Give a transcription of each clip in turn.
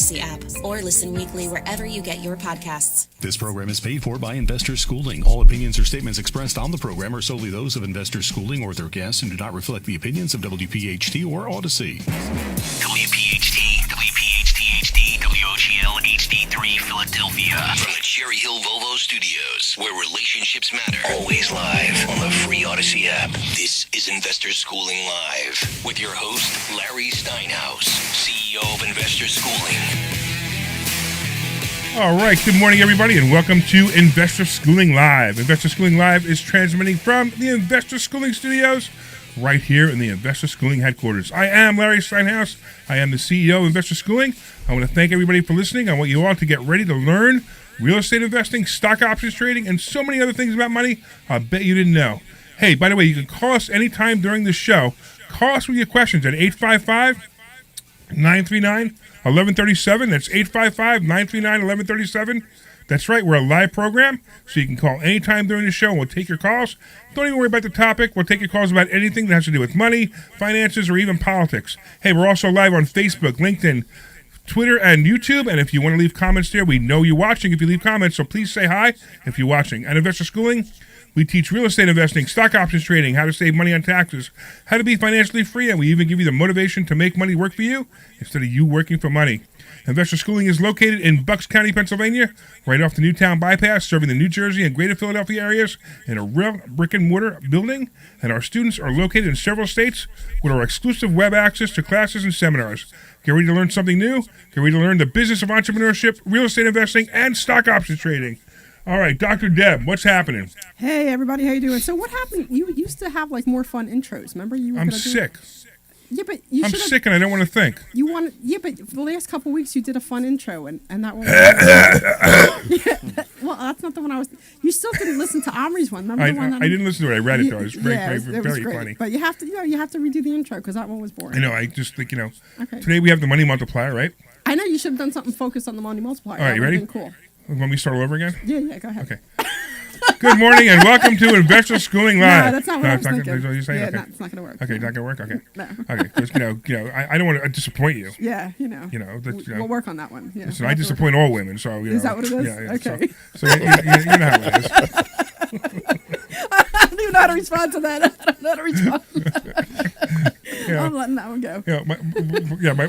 Odyssey app or listen weekly wherever you get your podcasts. This program is paid for by Investors Schooling. All opinions or statements expressed on the program are solely those of Investors Schooling or their guests and do not reflect the opinions of WPHT or Odyssey. WPHT, WPHT-HD, WOGL HD3 Philadelphia. From the Cherry Hill Volvo Studios, where relationships matter. Always live on the free Odyssey app. This is Investor Schooling Live with your host, Larry Steinhaus, CEO of Investor Schooling. All right, good morning, everybody, and welcome to Investor Schooling Live. Investor Schooling Live is transmitting from the Investor Schooling Studios right here in the Investor Schooling headquarters. I am Larry Steinhaus. I am the CEO of Investor Schooling. I want to thank everybody for listening. I want you all to get ready to learn real estate investing, stock options trading, and so many other things about money I bet you didn't know. Hey, by the way, you can call us anytime during the show. Call us with your questions at 855-939-1137. That's 855-939-1137. That's right, we're a live program, so you can call anytime during the show, and we'll take your calls. Don't even worry about the topic. We'll take your calls about anything that has to do with money, finances, or even politics. Hey, we're also live on Facebook, LinkedIn, Twitter, and YouTube, and if you want to leave comments there, we know you're watching if you leave comments, so please say hi if you're watching. At Investor Schooling, we teach real estate investing, stock options trading, how to save money on taxes, how to be financially free, and we even give you the motivation to make money work for you instead of you working for money. Investor Schooling is located in Bucks County, Pennsylvania, right off the Newtown Bypass, serving the New Jersey and Greater Philadelphia areas in a real brick-and-mortar building, and our students are located in several states with our exclusive web access to classes and seminars. Get ready to learn something new. Get ready to learn the business of entrepreneurship, real estate investing, and stock options trading. All right, Dr. Deb, what's happening? Hey, everybody, how you doing? So what happened? You used to have, like, more fun intros. Remember? I'm sick. Yeah, but you I'm sick and I don't want to think. Yeah, but for the last couple of weeks you did a fun intro, and that one. Well, that's not the one I was. You still didn't listen to Omri's one. Remember the one? I didn't listen to it. I read it though. It was very great. funny. But you have to redo the intro because that one was boring. I know. I just think Okay. Today we have the money multiplier, right? I know you should have done something focused on the money multiplier. All right, you ready? Cool. Want me to start all over again? Yeah, go ahead. Okay. Good morning and welcome to Investor Schooling Live. No, that's not what I was thinking. That's what you're saying? Yeah, okay. it's not going to work. Okay, not going to work? Okay. No. Okay, because, I don't want to disappoint you. Yeah, We'll work on that one. Yeah. Listen, I disappoint all women, so, Is that what it is? Yeah, okay. So you know how it is. I don't even know how to respond to that. I don't know how to respond. I'm letting that one go.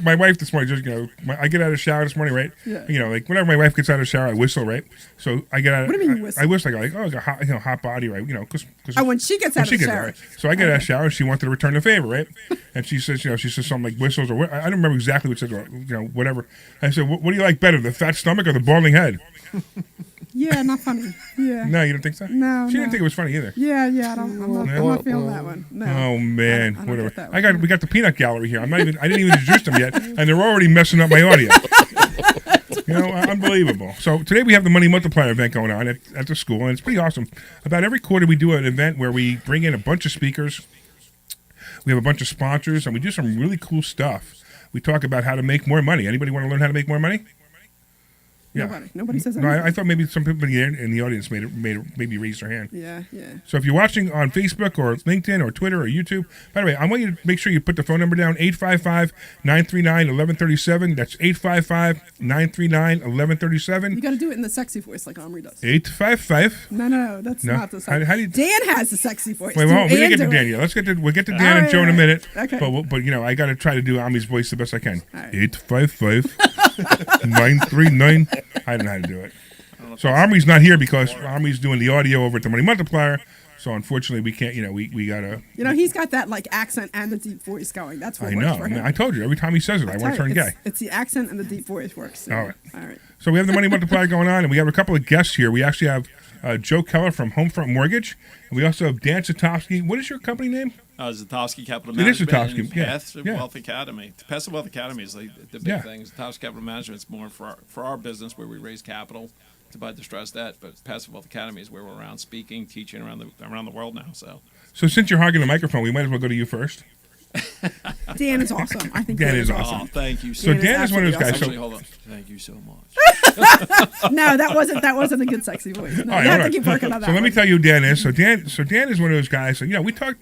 My wife this morning just, I get out of the shower this morning, right? Yeah. Like whenever my wife gets out of the shower, I whistle, right? So I get out. What do you mean you whistle? I whistle. I go, like, hot body, right? Cause when she gets out of the shower. Right? So I get out of the shower. She wanted to return the favor, right? And she says, something like whistles or I don't remember exactly what it says, whatever. I said, what do you like better, the fat stomach or the balding head? Yeah, not funny. Yeah. No, you don't think so? No. She didn't think it was funny either. Yeah. I'm not feeling that one. No. Oh man, I don't whatever. get that one. We got the peanut gallery here. I didn't even introduce them yet, and they're already messing up my audio. Unbelievable. So today we have the Money Multiplier event going on at the school, and it's pretty awesome. About every quarter we do an event where we bring in a bunch of speakers. We have a bunch of sponsors, and we do some really cool stuff. We talk about how to make more money. Anybody want to learn how to make more money? Yeah. Nobody says that. anything. No, I thought maybe some people in the audience maybe raised their hand. Yeah. So if you're watching on Facebook or LinkedIn or Twitter or YouTube, by the way, I want you to make sure you put the phone number down, 855-939-1137. That's 855-939-1137. You got to do it in the sexy voice like Omri does. 855. No, that's not the sexy. How do you? Dan has the sexy voice. Wait, we didn't get to Dan yet. We'll get to Dan and Joe in a minute. Okay. But I got to try to do Omri's voice the best I can. Right. 855-939. I don't know how to do it. So Omri's not here because Omri's doing the audio over at the Money Multiplier. So unfortunately, we can't. We gotta. He's got that like accent and the deep voice going. That's what works for him. I told you every time he says it, I want to turn gay. It's the accent and the deep voice works. So. All right. So we have the Money Multiplier going on, and we have a couple of guests here. We actually have Joe Keller from Homefront Mortgage, and we also have Dan Zatowski. What is your company name? Zatowski Capital Management. It is Zatowski. Passive Wealth Academy. Passive Wealth Academy is the big thing. Zatowski Capital Management is more for our business where we raise capital to buy distressed debt, but Passive Wealth Academy is where we're around speaking, teaching around the world now. So since you're hogging the microphone, we might as well go to you first. Dan is awesome. I think Dan is awesome. Oh, thank you. So Dan is one of those guys. Actually, hold on. Thank you so much. No, that wasn't a good sexy voice. No, you have to keep working on that. So let me tell you who Dan is. So Dan is one of those guys. So, we talk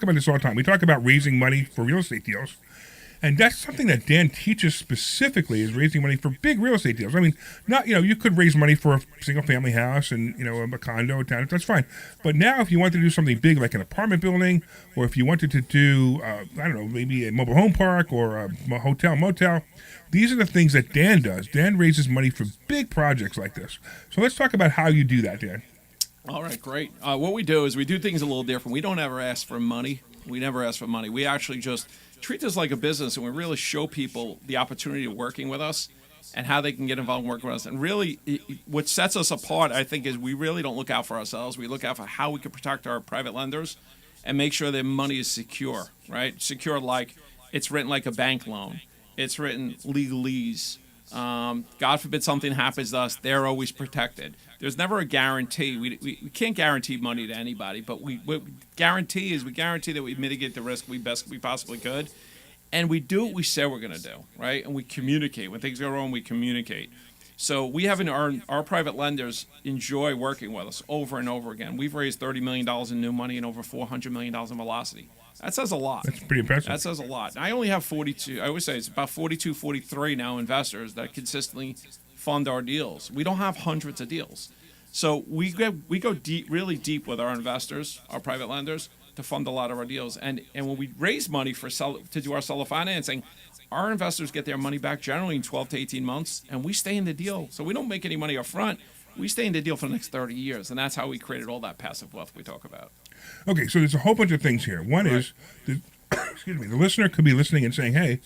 about this all the time. We talk about raising money for real estate deals. And that's something that Dan teaches specifically, is raising money for big real estate deals. I mean, not, you could raise money for a single family house and, a condo, a town, that's fine. But now if you want to do something big like an apartment building, or if you wanted to do, maybe a mobile home park or a hotel, motel, these are the things that Dan does. Dan raises money for big projects like this. So let's talk about how you do that, Dan. All right, great. What we do is we do things a little different. We don't ever ask for money. We never ask for money. We actually just treat this like a business, and we really show people the opportunity of working with us and how they can get involved in working with us. And really, what sets us apart, I think, is we really don't look out for ourselves. We look out for how we can protect our private lenders and make sure their money is secure, right? Secure, like it's written like a bank loan. It's written legalese. God forbid something happens to us, they're always protected. There's never a guarantee. We can't guarantee money to anybody, but we guarantee that we mitigate the risk we possibly could, and we do what we say we're going to do, right? And we communicate. When things go wrong, we communicate. So we have our private lenders enjoy working with us over and over again. We've raised $30 million in new money and over $400 million in velocity. That says a lot. That's pretty impressive. That says a lot. I only have 42. I always say it's about 42, 43 now investors that consistently fund our deals. We don't have hundreds of deals. So we go deep, really deep with our investors, our private lenders, to fund a lot of our deals. And when we raise money to do our seller financing, our investors get their money back generally in 12 to 18 months, and we stay in the deal. So we don't make any money up front. We stay in the deal for the next 30 years, and that's how we created all that passive wealth we talk about. Okay, so there's a whole bunch of things here. One is, the listener could be listening and saying, hey,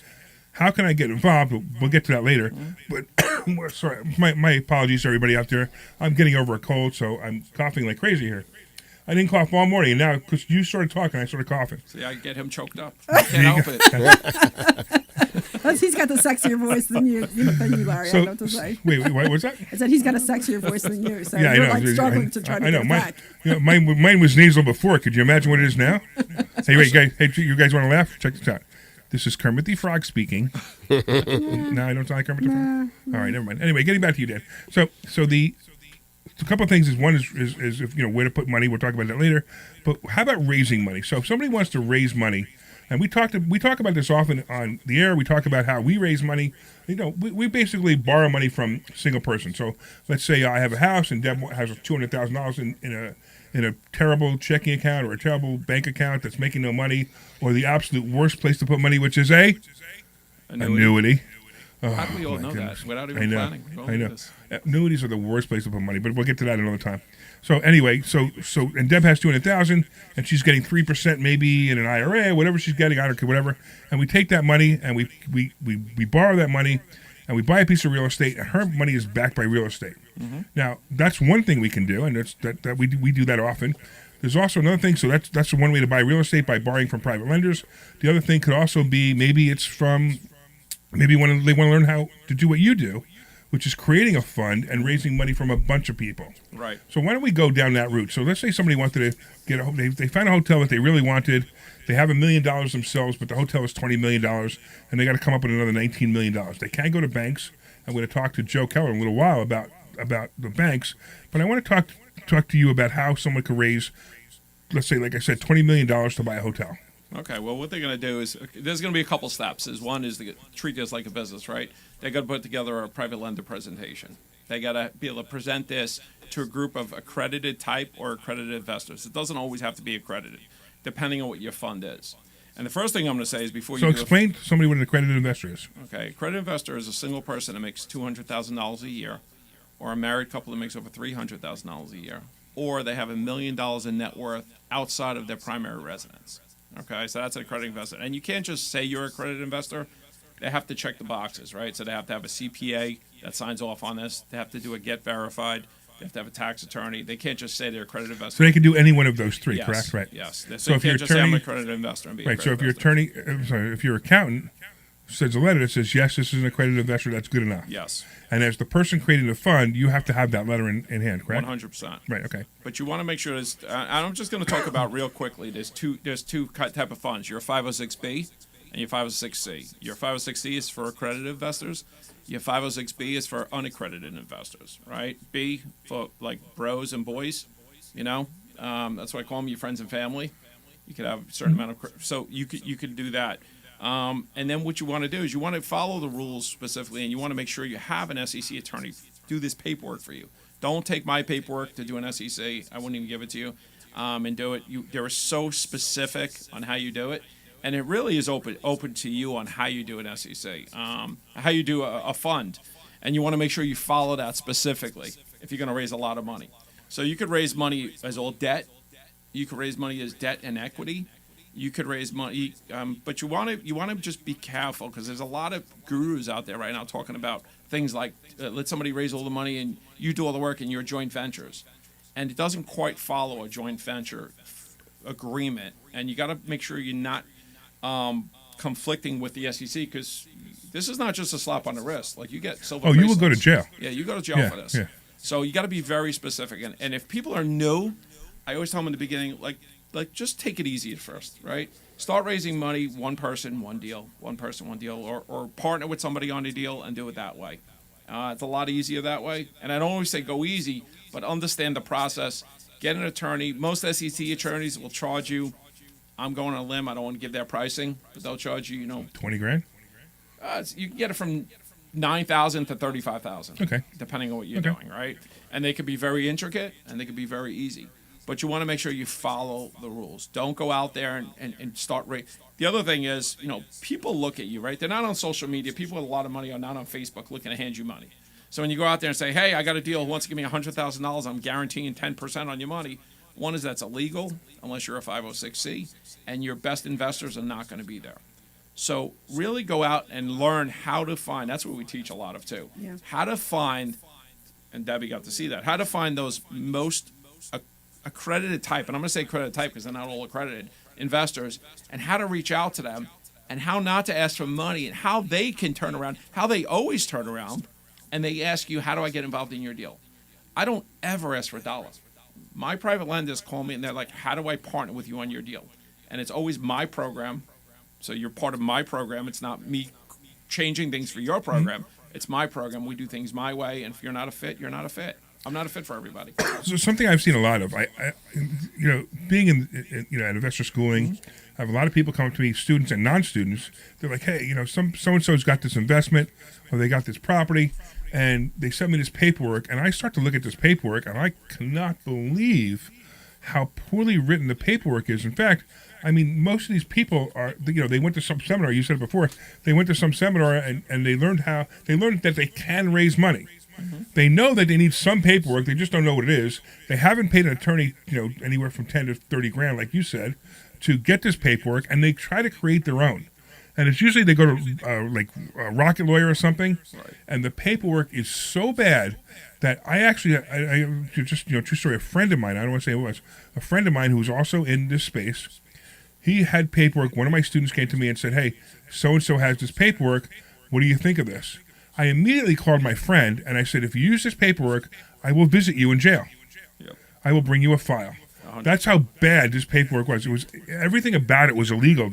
how can I get involved? We'll get to that later. Mm-hmm. But, sorry, my apologies to everybody out there. I'm getting over a cold, so I'm coughing like crazy here. I didn't cough all morning, and now, because you started talking, I started coughing. See, I get him choked up. I can't help it. He's got the sexier voice than you, Larry. So, I know what to say. Wait, what's that? I said he's got a sexier voice than you, so yeah, you're I know. like struggling to try to get back. Mine was nasal before. Could you imagine what it is now? Hey, wait, guys. Hey, you guys want to laugh? Check this out. This is Kermit the Frog speaking. No, I don't sound like Kermit the Frog. All right, never mind. Anyway, getting back to you, Dan. So a couple of things is one is if where to put money. We'll talk about that later. But how about raising money? So if somebody wants to raise money, and we talk about this often on the air. We talk about how we raise money. We basically borrow money from a single person. So let's say I have a house and Deb has $200,000 in a terrible checking account or a terrible bank account that's making no money, or the absolute worst place to put money, which is annuity. Oh, how do we all know goodness. that without even planning? I know. Annuities are the worst place to put money, but we'll get to that another time. So anyway, and Deb has $200,000, and she's getting 3% maybe in an IRA, whatever she's getting, I don't care, whatever. And we take that money and we borrow that money, and we buy a piece of real estate, and her money is backed by real estate. Mm-hmm. Now that's one thing we can do, and that we do that often. There's also another thing. So that's one way to buy real estate, by borrowing from private lenders. The other thing could also be maybe they want to learn how to do what you do, which is creating a fund and raising money from a bunch of people. Right. So why don't we go down that route? So let's say somebody wanted to get they found a hotel that they really wanted. They have $1 million themselves, but the hotel is $20 million, and they got to come up with another $19 million. They can't go to banks. I'm going to talk to Joe Keller in a little while about the banks, but I want to talk to you about how someone could raise, let's say, like I said, $20 million to buy a hotel. Okay, well, what they're going to do is there's going to be a couple steps. One is to treat this like a business, right? They got to put together a private lender presentation. They got to be able to present this to a group of accredited type or accredited investors. It doesn't always have to be accredited, depending on what your fund is. And the first thing I'm going to say is before you explain to somebody what an accredited investor is. Okay, accredited investor is a single person that makes $200,000 a year, or a married couple that makes over $300,000 a year, or they have $1 million in net worth outside of their primary residence. Okay, so that's an accredited investor. And you can't just say you're an accredited investor. They have to check the boxes, right? So they have to have a CPA that signs off on this. They have to do a Get Verified. They have to have a tax attorney. They can't just say they're an accredited investor. So they can do any one of those three, yes, correct? Right. Yes. So you can't just say I'm an accredited investor and be right. So if if your accountant sends a letter that says, yes, this is an accredited investor, that's good enough. Yes. And as the person creating the fund, you have to have that letter in hand, correct? 100%. Right, okay. But you want to make sure there's, I'm just going to talk about real quickly, there's two type of funds. Your 506B and your 506C. Your 506C is for accredited investors. Your 506B is for unaccredited investors, right? B for like bros and boys, that's why I call them your friends and family. You could have a certain amount of, so you could do that. And then what you want to do is you want to follow the rules specifically, and you want to make sure you have an SEC attorney do this paperwork for you. Don't take my paperwork to do an SEC. I wouldn't even give it to you, and do it. They're so specific on how you do it, and it really is open to you on how you do an SEC, how you do a fund, and you want to make sure you follow that specifically if you're going to raise a lot of money. So you could raise money as all debt. You could raise money as debt and equity. You could raise money, but you want to just be careful, because there's a lot of gurus out there right now talking about things like let somebody raise all the money and you do all the work and you're joint ventures, and it doesn't quite follow a joint venture agreement. And you got to make sure you're not conflicting with the SEC, because this is not just a slap on the wrist. Like, you get silver. Oh, you will go to jail. Yeah, you go to jail for this. Yeah. So you got to be very specific. And if people are new, I always tell them in the beginning, like just take it easy at first, right? Start raising money, one person, one deal, or partner with somebody on a deal and do it that way. It's a lot easier that way. And I don't always say go easy, but understand the process. Get an attorney. Most SEC attorneys will charge you. I'm going on a limb. I don't want to give their pricing, but they'll charge you, $20,000. You can get it from $9,000 to $35,000. Okay. Depending on what you're doing, right? And they could be very intricate and they could be very easy. But you want to make sure you follow the rules. Don't go out there and start. The other thing is, people look at you, right? They're not on social media. People with a lot of money are not on Facebook looking to hand you money. So when you go out there and say, hey, I got a deal who wants to give me $100,000, I'm guaranteeing 10% on your money. One is that's illegal unless you're a 506C, and your best investors are not going to be there. So really go out and learn how to find. That's what we teach a lot of too. Yeah. How to find, and Debbie got to see that, how to find those most accredited type, and I'm going to say accredited type because they're not all accredited, investors, and how to reach out to them, and how not to ask for money, and how they can turn around, how they always turn around, and they ask you, how do I get involved in your deal? I don't ever ask for a dollar. My private lenders call me, and they're like, how do I partner with you on your deal? And it's always my program, so you're part of my program. It's not me changing things for your program. It's my program. We do things my way, and if you're not a fit, you're not a fit. I'm not a fit for everybody. So something I've seen a lot of, I being in at investor schooling, I have a lot of people come up to me, students and non-students. They're like, hey, so and so's got this investment, or they got this property, and they sent me this paperwork, and I start to look at this paperwork, and I cannot believe how poorly written the paperwork is. In fact, I mean, most of these people are, they went to some seminar. You said it before. They went to some seminar and they learned that they can raise money. Mm-hmm. They know that they need some paperwork. They just don't know what it is. They haven't paid an attorney, anywhere from 10 to 30 grand, like you said, to get this paperwork, and they try to create their own. And it's usually they go to like a Rocket Lawyer or something, right. And the paperwork is so bad that I just true story. A friend of mine, I don't want to say who it was, a friend of mine who was also in this space. He had paperwork. One of my students came to me and said, "Hey, so and so has this paperwork. What do you think of this?" I immediately called my friend and I said, "If you use this paperwork, I will visit you in jail. Yep. I will bring you a file." 100%. That's how bad this paperwork was. It was everything about it was illegal.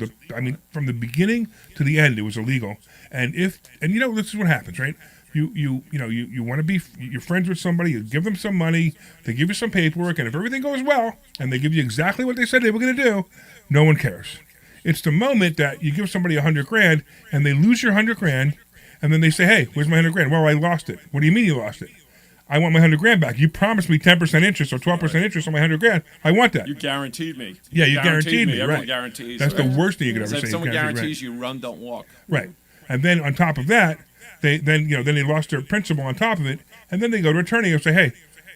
From the beginning to the end, it was illegal. And this is what happens, right? You want to be you're friends with somebody. You give them some money. They give you some paperwork, and if everything goes well, and they give you exactly what they said they were going to do, no one cares. It's the moment that you give somebody $100 grand and they lose your $100 grand, and then they say, "Hey, where's my $100 grand?" "Well, I lost it." "What do you mean you lost it?" "I want my $100 grand back. You promised me 10% interest or 12% interest on my $100 grand. I want that." You guaranteed me. Yeah, you guaranteed me. Everyone right. guarantees. That's right? the worst thing you could ever say. If someone guarantees you, run, don't walk. Right. And then on top of that, they lost their principal on top of it, and then they go to an attorney and say, "Hey,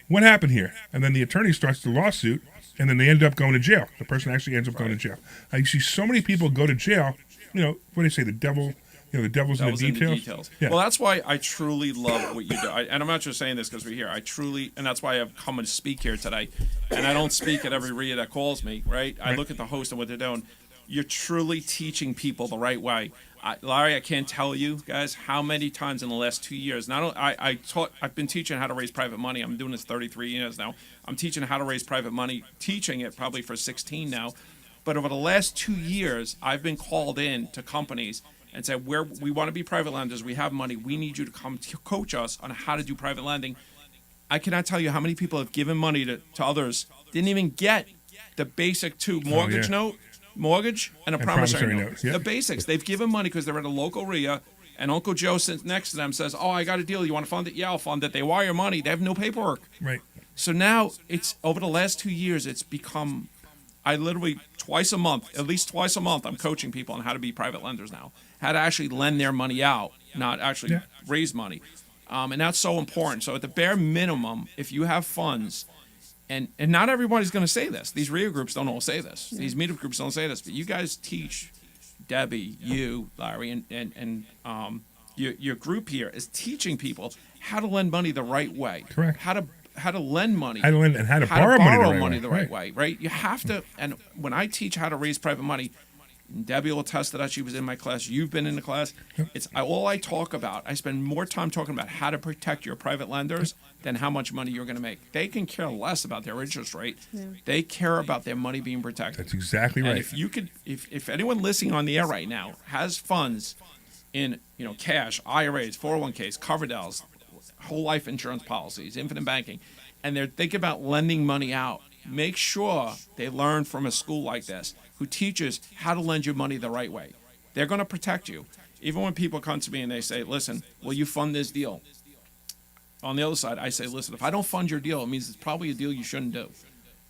what happened here?" And then the attorney starts the lawsuit, and then they end up going to jail. The person actually ends up going to jail. I see so many people go to jail. What do they say? The devil. The devil's in the details. Yeah. Well, that's why I truly love what you do. And I'm not just saying this because we're here. And that's why I've come and speak here today. And I don't speak at every RIA that calls me, right? I look at the host and what they're doing. You're truly teaching people the right way. Larry, I can't tell you guys how many times in the last 2 years. I've been teaching how to raise private money. I'm doing this 33 years now. I'm teaching how to raise private money, teaching it probably for 16 now. But over the last 2 years, I've been called in to companies and said, we want to be private lenders. We have money. We need you to come coach us on how to do private lending. I cannot tell you how many people have given money to others, didn't even get the basic mortgage note, mortgage and a promissory note. Yep. The basics. They've given money because they're at a local RIA, and Uncle Joe sits next to them says, "Oh, I got a deal. You want to fund it? Yeah, I'll fund it." They wire money. They have no paperwork. Right. So now it's over the last 2 years, it's become. I literally twice a month, at least twice a month, I'm coaching people on how to be private lenders now, how to actually lend their money out, not actually raise money. And that's so important. So at the bare minimum, if you have funds, and not everybody's going to say this. These RIA groups don't all say this. These meetup groups don't say this. But you guys teach, Debbie, you, Larry, and your group here is teaching people how to lend money the right way. Correct. How to lend money. How to lend and how to borrow money the right way, right? You have to, and when I teach how to raise private money, Debbie will attest to that. She was in my class. You've been in the class. It's all I talk about. I spend more time talking about how to protect your private lenders than how much money you're going to make. They can care less about their interest rate. Yeah. They care about their money being protected. That's exactly right. And if you could, if anyone listening on the air right now has funds in cash, IRAs, 401ks, Coverdell's, whole life insurance policies, infinite banking, and they're thinking about lending money out, make sure they learn from a school like this who teaches how to lend you money the right way. They're going to protect you. Even when people come to me and they say, "Listen, will you fund this deal?" On the other side, I say, "Listen, if I don't fund your deal, it means it's probably a deal you shouldn't do,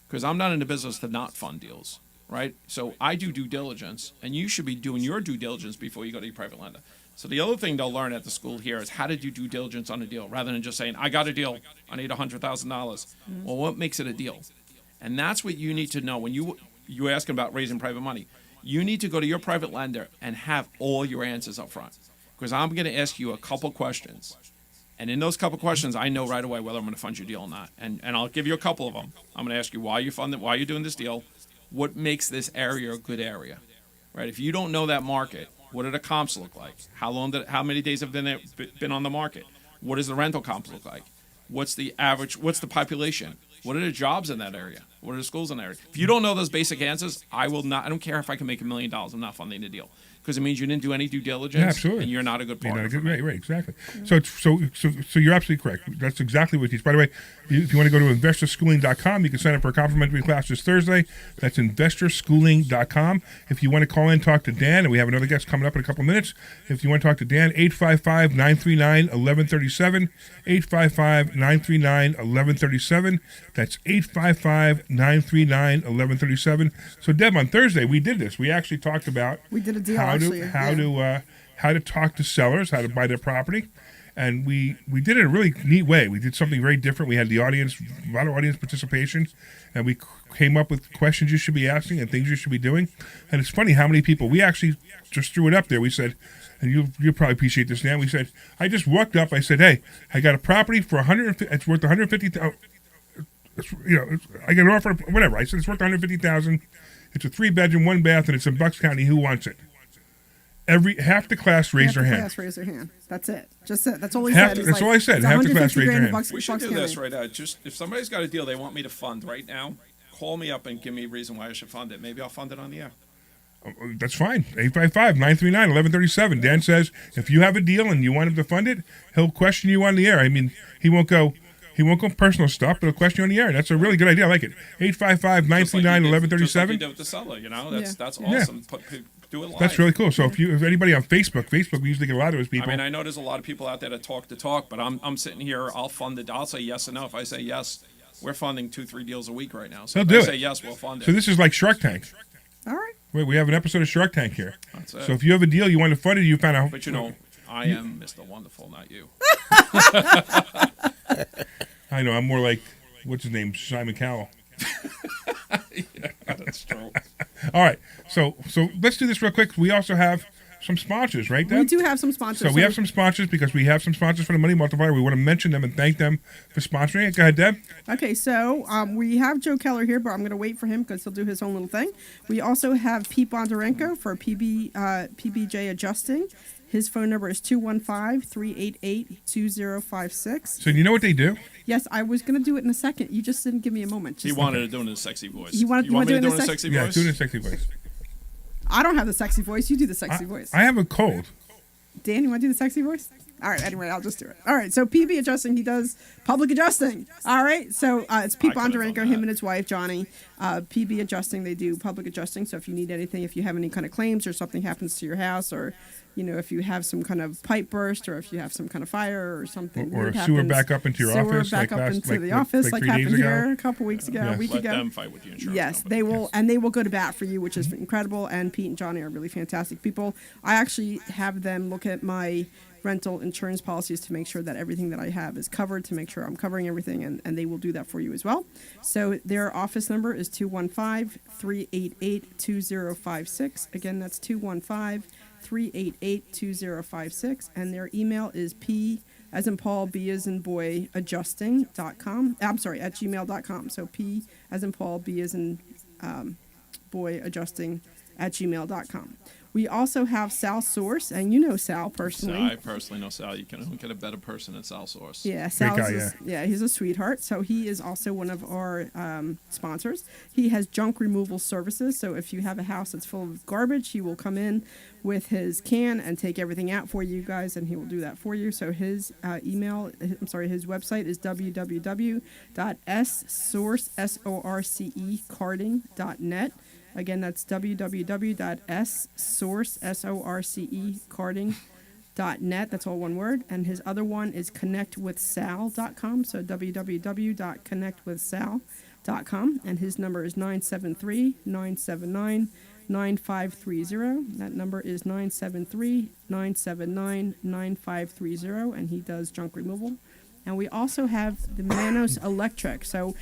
because I'm not in the business to not fund deals, right? So I do due diligence, and you should be doing your due diligence before you go to your private lender." So the other thing they'll learn at the school here is how to do due diligence on a deal, rather than just saying, "I got a deal, I need $100,000. Well, what makes it a deal? And that's what you need to know when you're asking about raising private money. You need to go to your private lender and have all your answers up front, because I'm going to ask you a couple questions. And in those couple questions, I know right away whether I'm going to fund your deal or not. And I'll give you a couple of them. I'm going to ask you why you fund it, why you're doing this deal, what makes this area a good area, right? If you don't know that market, what do the comps look like? How many days have been on the market? What does the rental comps look like? What's the average? What's the population? What are the jobs in that area? What are the schools in that area? If you don't know those basic answers, I don't care if I can make $1 million. I'm not funding the deal, because it means you didn't do any due diligence. Yeah, absolutely. And you're not a good partner. Right, exactly. Yeah. So you're absolutely correct. That's exactly what it is. By the way, if you want to go to investorschooling.com, you can sign up for a complimentary class this Thursday. That's investorschooling.com. If you want to call in, talk to Dan, and we have another guest coming up in a couple of minutes. If you want to talk to Dan, 855-939-1137, 855-939-1137. That's 855-939-1137. So, Deb, on Thursday, we did this. We actually talked about we did a deal, how to talk to sellers, how to buy their property. And we did it in a really neat way. We did something very different. We had the audience, a lot of audience participation, and we came up with questions you should be asking and things you should be doing. And it's funny how many people, we actually just threw it up there. We said, and you'll probably appreciate this, Dan. We said, I just walked up. I said, "Hey, I got a property for it's worth $150,000. I got an offer, whatever." I said, "It's worth $150,000. It's a 3-bedroom, 1-bath, and it's in Bucks County. Who wants it?" Half the class raised their hand. Half the class raised their hand. That's it. Just it. That's all he said. That's all I said. Half the class raised their hand. We should do this right now. Just if somebody's got a deal they want me to fund right now, call me up and give me a reason why I should fund it. Maybe I'll fund it on the air. That's fine. 855-939-1137. Dan says if you have a deal and you want him to fund it, he'll question you on the air. I mean, he won't go personal stuff, but he'll question you on the air. That's a really good idea. I like it. 855-939-1137. Just like you did with the seller, that's awesome. Yeah. Do it live. That's really cool. So if anybody on Facebook, we usually get a lot of those people. I mean, I know there's a lot of people out there that talk, but I'm sitting here. I'll fund it. I'll say yes or no. If I say yes, we're funding 2-3 deals a week right now. So if I say yes, we'll fund it. So this is like Shark Tank. All right. Wait, we have an episode of Shark Tank here. That's it. So if you have a deal you want to fund it, you found out. But I am Mr. Wonderful, not you. I know. I'm more like, what's his name? Simon Cowell. Yeah, that's true. All right. So let's do this real quick. We also have some sponsors, right, Deb? We do have some sponsors. So we have some sponsors because we have some sponsors for the Money Multiplier. We want to mention them and thank them for sponsoring it. Go ahead, Deb. Okay, so we have Joe Keller here, but I'm going to wait for him because he'll do his own little thing. We also have Pete Bondarenko for PBJ Adjusting. His phone number is 215-388-2056. So you know what they do? Yes, I was going to do it in a second. You just didn't give me a moment. He wanted to do it in a sexy voice. You want me to do it in a sexy voice? Yeah, do it in a sexy voice. I don't have the sexy voice. You do the sexy voice. I have a cold. Dan, you want to do the sexy voice? All right, anyway, I'll just do it. All right, so PB Adjusting, he does public adjusting. All right, so it's Pete Bondarenko, him and his wife, Johnny. PB Adjusting, they do public adjusting. So if you need anything, if you have any kind of claims or something happens to your house, or if you have some kind of pipe burst, or if you have some kind of fire or something, or a sewer back up into your office, back up into the office, like happened here a couple weeks ago, a week Let ago. them fight with the insurance Yes, company. they will, and they will go to bat for you, which is incredible. And Pete and Johnny are really fantastic people. I actually have them look at my rental insurance policies to make sure that everything that I have is covered, to make sure I'm covering everything, and they will do that for you as well. So their office number is 215-388-2056. Again, that's 215-388-2056, and their email is P as in Paul, B as in boy, adjusting.com. I'm sorry, at gmail.com. So P as in Paul, B as in boy, adjusting at gmail.com. We also have Sal Source, and you know Sal personally. I personally know Sal. You can get a better person than Sal Source. Yeah, Sal guy, is he's a sweetheart. So he is also one of our sponsors. He has junk removal services. So if you have a house that's full of garbage, he will come in with his can and take everything out for you guys, and he will do that for you. So his his website is www.ssourcecarding.net. Again, that's www.ssourcecarding.net. That's all one word. And his other one is connectwithsal.com. So www.connectwithsal.com. And his number is 973-979-9530. That number is 973-979-9530. And he does junk removal. And we also have the Manos Electric. So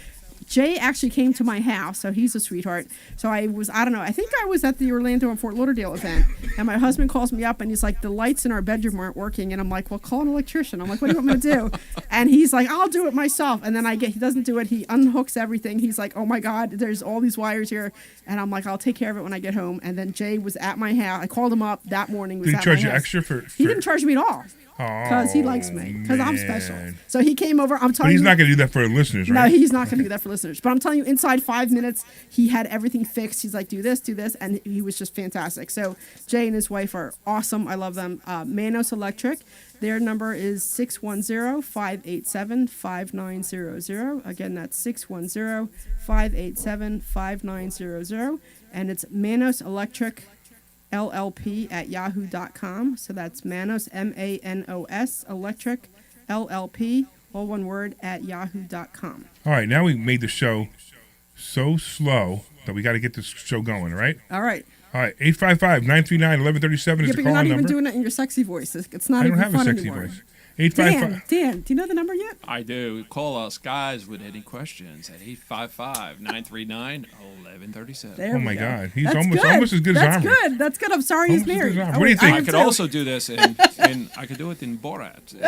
Jay actually came to my house, so he's a sweetheart. So I think I was at the Orlando and Fort Lauderdale event, and my husband calls me up, and he's like, the lights in our bedroom aren't working, and I'm like, well, call an electrician. I'm like, what do you want me to do? And he's like, I'll do it myself. And then he doesn't do it. He unhooks everything. He's like, oh my God, there's all these wires here. And I'm like, I'll take care of it when I get home. And then Jay was at my house. I called him up that morning. Did he charge you extra for? He didn't charge me at all. Because he likes me. Because I'm special. So he came over. I'm telling you. But he's not going to do that for the listeners, right? No, he's not going to do that for listeners. But I'm telling you, inside 5 minutes, he had everything fixed. He's like, do this, and he was just fantastic. So Jay and his wife are awesome. I love them. Manos Electric. Their number is 610-587-5900. Again, that's 610-587-5900. And it's Manos Electric LLP at yahoo.com. So that's Manos, Manos, Electric, LLP, all one word, at yahoo.com. All right, now we made the show so slow that we got to get this show going, right? All right. All right, 855-939-1137 is the but you're call-in not even number. doing it in your sexy voice. It's not I don't even have a fun sexy anymore. voice. 855. Dan, do you know the number yet? I do. Call us, guys, with any questions at 855-939-1137. There Oh we my go. God, he's That's almost as good as That's Omri. good. That's good. I'm sorry he's Almost as married. good as Omri. Oh, What do you think? I could too. also do this in I could do it in Morad. Very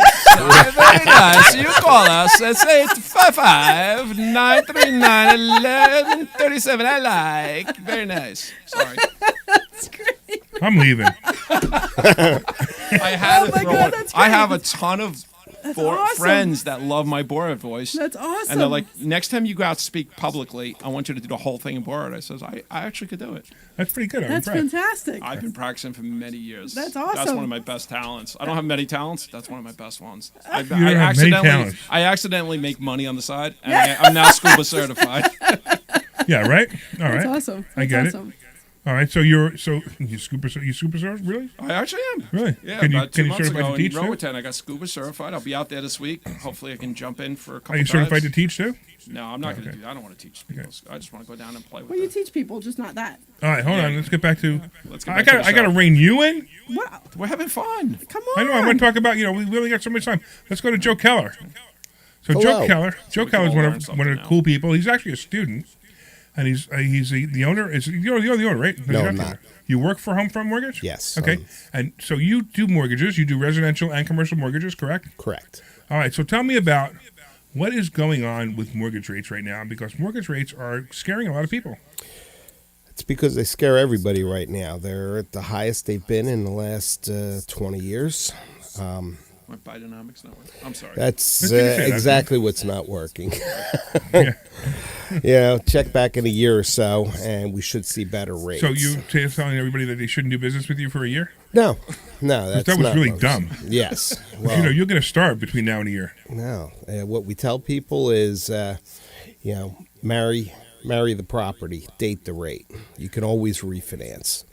nice. You call us. It's 855-939-1137. I like. Very nice. Sorry. That's great. I'm leaving. I had to my throw God, it. that's I great. have a ton of awesome. friends that love my Borat voice. That's awesome. And they're like, next time you go out to speak publicly, I want you to do the whole thing in Borat. I says, I actually could do it. That's pretty good. I'm That's impressed. fantastic. I've been practicing for many years. That's That's awesome. one of my best talents. I don't have many talents. That's one of my best ones. I don't have many talents. I accidentally make money on the side, and I'm now scuba certified. Yeah, right? All right. That's awesome. I get awesome. it. All right, so you scuba surf, really? I actually am. Really? Yeah, Can you about 2 months certify ago to in teach too? Roatan, I got scuba certified. I'll be out there this week. Hopefully, I can jump in for a couple Are you certified to dives. teach too? No, I'm not going to Okay. do that. I don't want to teach people. I just want to go down and play with Well, you it. teach people, just not that. All right, hold on. Let's get back to. Let's get I back to got the to show. rein you in. What? We're having fun. Come on. I know. I want to talk about. We only got so much time. Let's go to Joe Keller. So Hello. Joe we Keller is can all one learn of something the now. cool people. He's actually a student, and he's the owner. You're the owner, right? No, I'm not. You work for Homefront Mortgage? Yes. Okay. And so you do mortgages. You do residential and commercial mortgages, correct? Correct. All right. So tell me about what is going on with mortgage rates right now, because mortgage rates are scaring a lot of people. It's because they scare everybody right now. They're at the highest they've been in the last 20 years. My Bidenomics not working. I'm sorry. That's Let's get you say that. exactly what's not working. Yeah. check back in a year or so, and we should see better rates. So you're telling everybody that they shouldn't do business with you for a year? No, that's that was not really most. dumb. Yes. Well, You're going to starve between now and a year. no. What we tell people is, marry the property, date the rate. You can always refinance.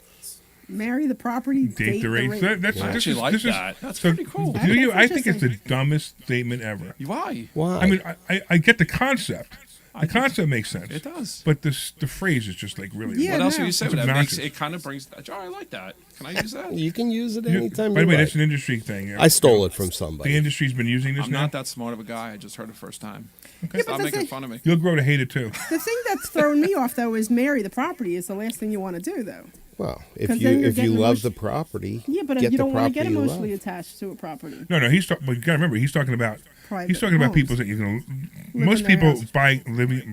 Marry the property, Date the rate. That's, I this actually is, like this is, that. That's so, pretty cool. Do you? I think it's the Interesting. dumbest statement ever. Why? Why? I mean, I get the concept. The concept makes sense. It does. But the phrase is just like really. Yeah. What else no. would you say? It's That makes obnoxious. it kind of brings. Oh, I like that. Can I use that? you can use it You- anytime by you the way, like. that's an industry thing. I stole it from The somebody. industry's been using this I'm now. not that smart of a guy. I just heard it first time. Okay. Stop but making that's fun of me. You'll grow to hate it too. The thing that's throwing me off though is marry the property is the last thing you want to do though. Well, 'Cause then you're if you getting love emotion- the property, Yeah, but get you the don't want to get property you emotionally love. attached to a property. No, but you got to remember, he's talking about Private people homes. that you can. Live Most in their people house.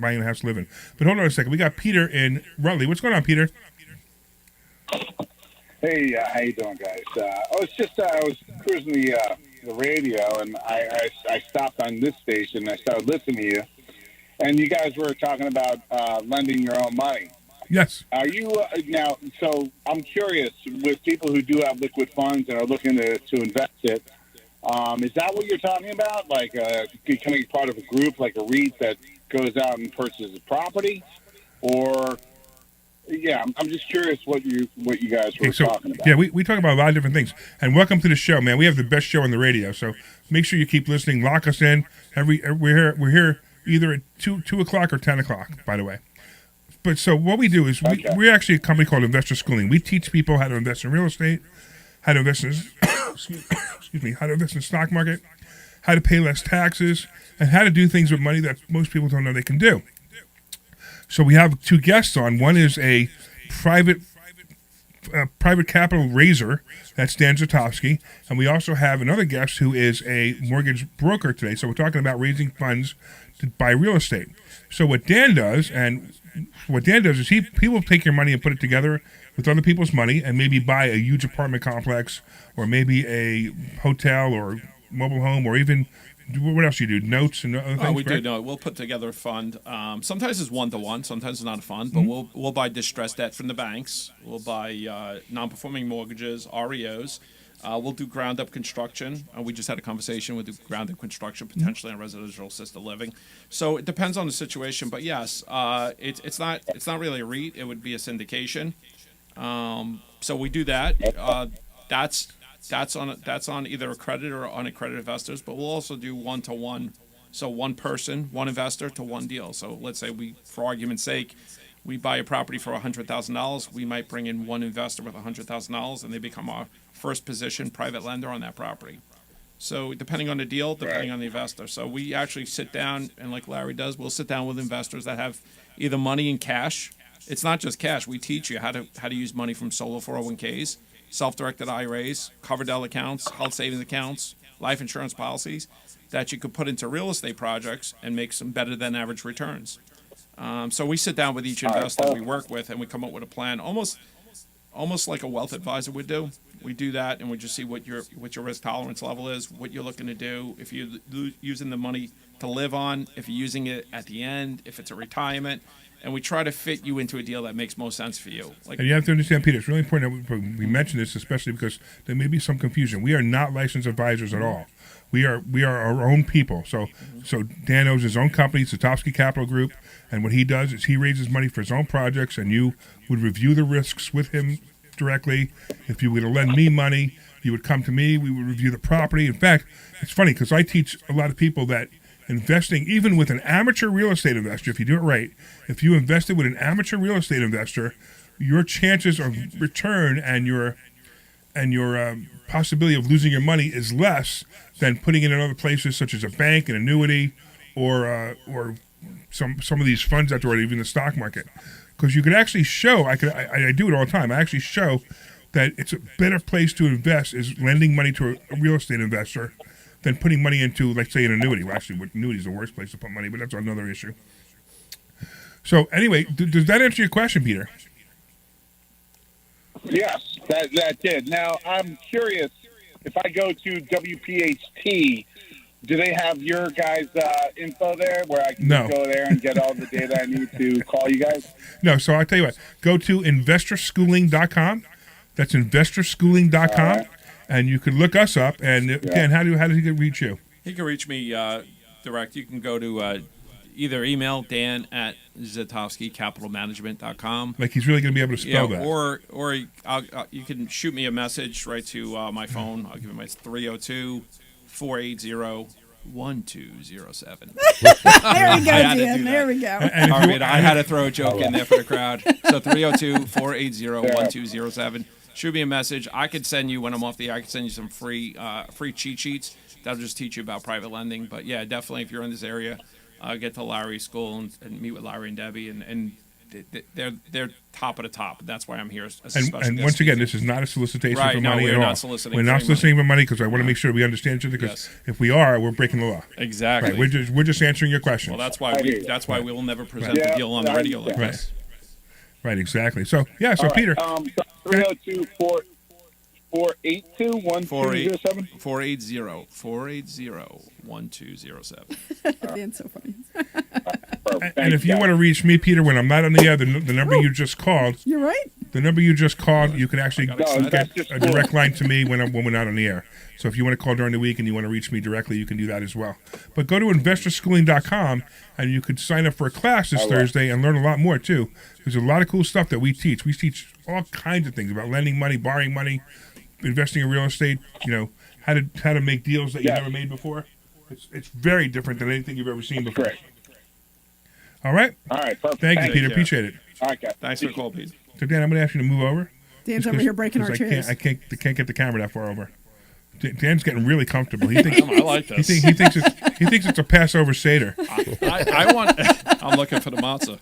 buying a house, living. But hold on a second. We got Peter in Rutland. What's going on, Peter? Hey, how you doing, guys? I was cruising the radio, and I stopped on this station. And I started listening to you, and you guys were talking about lending your own money. Yes. Are you now? So I'm curious with people who do have liquid funds and are looking to invest it. Is that what you're talking about? Like becoming part of a group, like a REIT that goes out and purchases property, or? Yeah, I'm just curious what you guys were talking about. Yeah, we talk about a lot of different things. And welcome to the show, man. We have the best show on the radio, so make sure you keep listening. Lock us in. We're here either at 2 o'clock or 10 o'clock, by the way. But so what we do is we're actually a company called Investor Schooling. We teach people how to invest in real estate, how to invest in how to invest in the stock market, how to pay less taxes, and how to do things with money that most people don't know they can do. So we have two guests on. One is a private capital raiser, that's Dan Zatowski, and we also have another guest who is a mortgage broker today. So we're talking about raising funds to buy real estate. So what Dan does is he will take your money and put it together with other people's money and maybe buy a huge apartment complex or maybe a hotel or mobile home or even what else you do? Notes and other things? We right? do. No, we'll put together a fund. Sometimes it's 1-to-1. Sometimes it's not a fund. But we'll buy distressed debt from the banks. We'll buy non-performing mortgages, REOs. We'll do ground-up construction. We just had a conversation with the ground-up construction potentially on residential assisted living. So it depends on the situation. But yes, it's not really a REIT. It would be a syndication. So we do that. That's on either accredited or unaccredited investors, but we'll also do 1-to-1. So one person, one investor to one deal. So let's say for argument's sake, we buy a property for $100,000. We might bring in one investor with $100,000, and they become our first position private lender on that property. So depending on the deal, depending on the investor. So we actually sit down, and like Larry does, we'll sit down with investors that have either money in cash. It's not just cash. We teach you how to use money from solo 401ks. Self-directed IRAs, Coverdell accounts, health savings accounts, life insurance policies that you could put into real estate projects and make some better than average returns. So we sit down with each investor we work with and we come up with a plan, almost like a wealth advisor would do. We do that and we just see what your risk tolerance level is, what you're looking to do, if you're using the money to live on, if you're using it at the end, if it's a retirement. And we try to fit you into a deal that makes most sense for you. And you have to understand, Peter, it's really important that we mention this, especially because there may be some confusion. We are not licensed advisors at all. We are our own people. So Dan owns his own company, Zatowski Capital Group, and what he does is he raises money for his own projects, and you would review the risks with him directly. If you were to lend me money, you would come to me. We would review the property. In fact, it's funny because I teach a lot of people that investing, even with an amateur real estate investor, if you do it right, if you invested with an amateur real estate investor, your chances of return and your possibility of losing your money is less than putting it in other places such as a bank, an annuity, or some of these funds out there, or even the stock market. Because you could actually show, I do it all the time. I actually show that it's a better place to invest is lending money to a real estate investor than putting money into, like, say, an annuity. Well, actually, annuity is the worst place to put money, but that's another issue. So, anyway, does that answer your question, Peter? Yes, that did. Now, I'm curious, if I go to WPHT, Do they have your guys' info there where I can No. just go there and get all the data I need to call you guys? No, so I'll tell you what. Go to investorschooling.com. That's investorschooling.com. All right. And you can look us up. And Dan, how does he reach you? You can reach me direct. You can go to either email Dan at zatowskicapitalmanagement.com. Like he's really going to be able to spell that. Or you can shoot me a message right to my phone. I'll give you my 302-480-1207. There we go, Dan. There we go. I had to throw a joke in there for the crowd. So 302-480-1207. Shoot me a message. I could send you, when I'm off the air, I could send you some free cheat sheets. That'll just teach you about private lending. But yeah, definitely if you're in this area, get to Larry's school and meet with Larry and Debbie, and they're top of the top. That's why I'm here as a special And guest once again, speaker. this is not a solicitation Right, for no, money we're at not all. soliciting We're for not any soliciting for money because I want to make sure we understand each other. Because Yes. if we are, we're breaking the law. Exactly. Right. We're just answering your questions. Well, that's why we will never present Right. the deal on the Yeah, radio like right. this. Right. Exactly. So yeah. So All right, Peter. 302-482-1207. 480-1207. Dan's so funny. Perfect. And if you want to reach me, Peter, when I'm not on the air, the number you just called, You're right. the number you just called, you can actually that's get just a cool. direct line to me when we're not on the air. So if you want to call during the week and you want to reach me directly, you can do that as well. But go to investorschooling.com and you could sign up for a class this Thursday and learn a lot more too. There's a lot of cool stuff that we teach. We teach all kinds of things about lending money, borrowing money, investing in real estate. You know how to make deals that you Yeah. never made before. It's very different than anything you've ever seen before. Great. All right. All right, perfect. Thank you, Thanks. Peter. care. Appreciate it. All right, guys. Thanks for the call, Pete. So Dan, I'm going to ask you to move over. Dan's Just over 'cause- here breaking our 'cause chairs. I can't get the camera that far over. Dan's getting really comfortable. He thinks I like this. he thinks it's a Passover Seder. I'm looking for the matzah.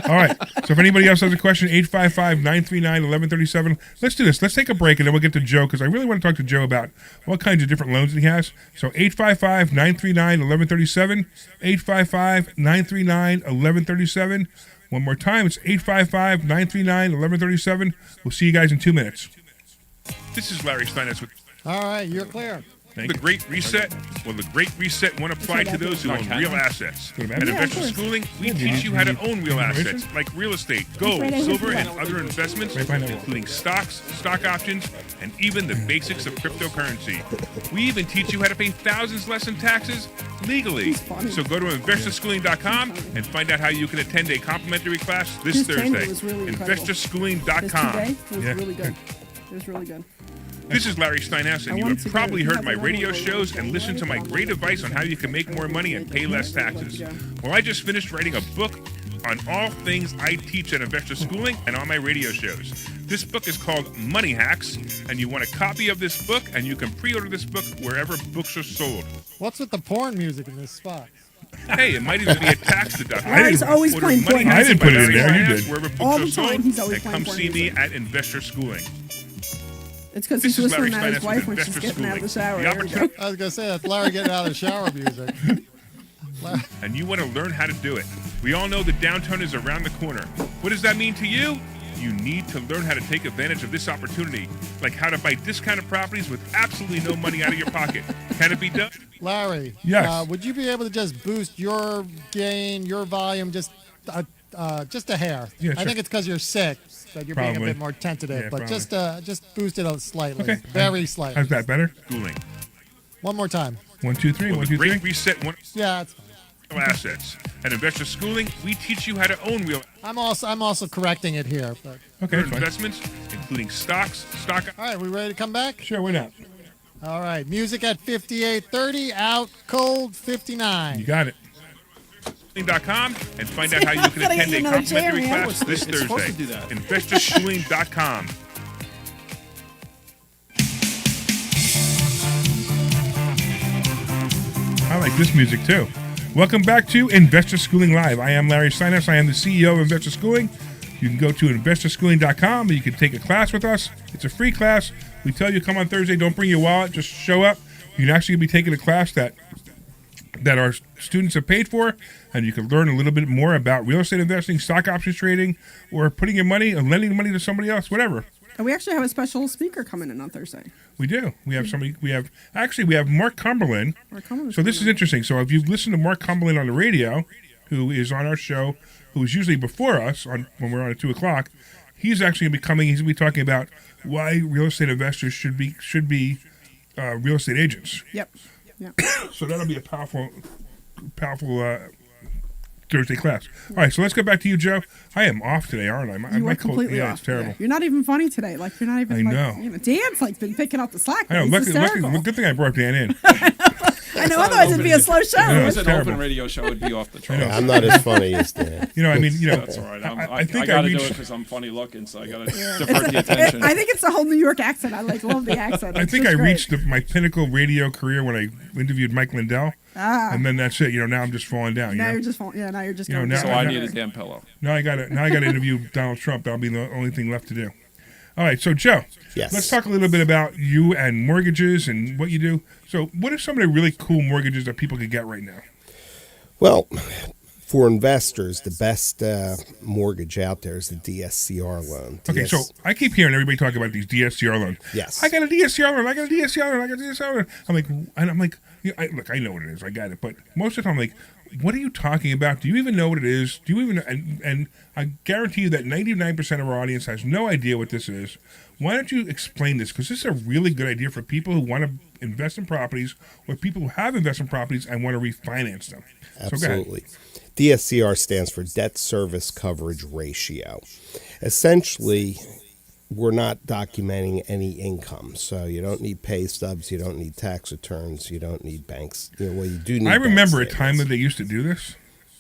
All right. So if anybody else has a question, 855-939-1137. Let's do this. Let's take a break and then we'll get to Joe because I really want to talk to Joe about what kinds of different loans that he has. So 855-939-1137. 855-939-1137. One more time. It's 855-939-1137. We'll see you guys in 2 minutes. This is Larry Steinitz with All right, you're clear. The Great Reset. Well, the Great Reset won't apply to those who own real assets. At Investor Schooling, we teach you how to own real assets like real estate, gold, silver, and other investments, including stocks, stock options, and even the basics of cryptocurrency. We even teach you how to pay thousands less in taxes legally. So go to investorschooling.com and find out how you can attend a complimentary class this His training Thursday. was really incredible. His Investorschooling.com. today was Yeah. really good. It was really good. This is Larry Steinhaus, and you have probably heard my radio shows and listened to my great advice on how you can make more money and pay less taxes. Well, I just finished writing a book on all things I teach at Investor Schooling and on my radio shows. This book is called Money Hacks, and you want a copy of this book, and you can pre-order this book wherever books are sold. What's with the porn music in this spot? Hey, it might even be a tax deduction. Larry's always Order playing Money porn. Hacks I didn't by put it in Larry there, you Steinhaus did. Wherever books All are the time, sold, he's always and playing come porn see me music. at Investor Schooling. It's because This he's is Larry listening to his Steinhaus wife with when she's Investor getting out of the shower. Schooling. The There we go. opportunity- I was gonna say that's Larry getting out of the shower music. and you want to learn how to do it. We all know the downturn is around the corner. What does that mean to you? You need to learn how to take advantage of this opportunity, like how to buy discounted properties with absolutely no money out of your pocket. Can it be done? Larry, Yes. would you be able to just boost your gain, your volume, just a hair? Yeah, I sure. think it's because you're sick that you're being Probably. a bit more tentative, Yeah, but probably. just boost it slightly, Okay. very slightly. How's that better? Schooling. One more time. 1, 2, 3. Well, 1, the 2, 3. Great Reset one Yeah, it's fine. assets. At Investor Schooling, we teach you how to own real I'm also correcting it here. But Okay, that's fine. investments, including stocks, stock. all right, we ready to come back? Sure, why not? All right, music at 58:30, out cold 59. You got it. .com and find out how you can Gotta attend get a another chair, complimentary man. class this It's supposed to Thursday. do that. Investorschooling.com. I like this music too. Welcome back to Investor Schooling Live. I am Larry Steinhaus. I am the CEO of Investor Schooling. You can go to investorschooling.com and you can take a class with us. It's a free class. We tell you come on Thursday, don't bring your wallet, just show up. You can actually be taking a class that our students have paid for, and you can learn a little bit more about real estate investing, stock options trading, or putting your money and lending money to somebody else, whatever. And we actually have a special speaker coming in on Thursday. We do. We have somebody. We have Mark Cumberland. Cumberland's So this is coming in. interesting. So if you've listened to Mark Cumberland on the radio, who is on our show, who is usually before us when we're on at 2:00, he's actually going to be coming. He's going to be talking about why real estate investors should be real estate agents. Yep. So that'll be a powerful Thursday class. All right, so let's go back to you, Joe. I am off today, aren't I? You are completely yeah, off. it's terrible. Yeah. You're not even funny today. Like you're not even. I know. Dan's like been picking up the slack. I know. He's Luckily, hysterical. good thing I brought Dan in. I know. Otherwise, it'd be a slow show. Yeah, If it's it was an terrible. open radio show, it'd be off the charts. I'm not as funny as Dan. That's all right. I think got I to do reached- it because I'm funny looking, so I got to divert the attention. I think it's the whole New York accent. I love the accent. I It's think just I great. reached my pinnacle radio career when I interviewed Mike Lindell, and then that's it. Now I'm just falling down. Now you you're know? just falling. Yeah. Now you're just. You know, going now- So down. I need a damn pillow. Now I got to interview Donald Trump. That'll be the only thing left to do. All right, so Joe, Yes. let's talk a little bit about you and mortgages and what you do. So, what are some of the really cool mortgages that people could get right now? Well, for investors, the best mortgage out there is the DSCR loan. Okay, so I keep hearing everybody talk about these DSCR loans. Yes. I got a DSCR loan. I got a DSCR loan. I got a DSCR loan. I'm like, look, I know what it is. I got it. But most of the time, I'm like, what are you talking about? Do you even know what it is? Do you even? And I guarantee you that 99% of our audience has no idea what this is. Why don't you explain this? Because this is a really good idea for people who want to invest in properties or people who have investment properties and want to refinance them. So go ahead. Absolutely. DSCR stands for Debt Service Coverage Ratio. Essentially, we're not documenting any income, so you don't need pay stubs, you don't need tax returns, you don't need banks. Well, you do need. I remember a bank time when statements. they used to do this.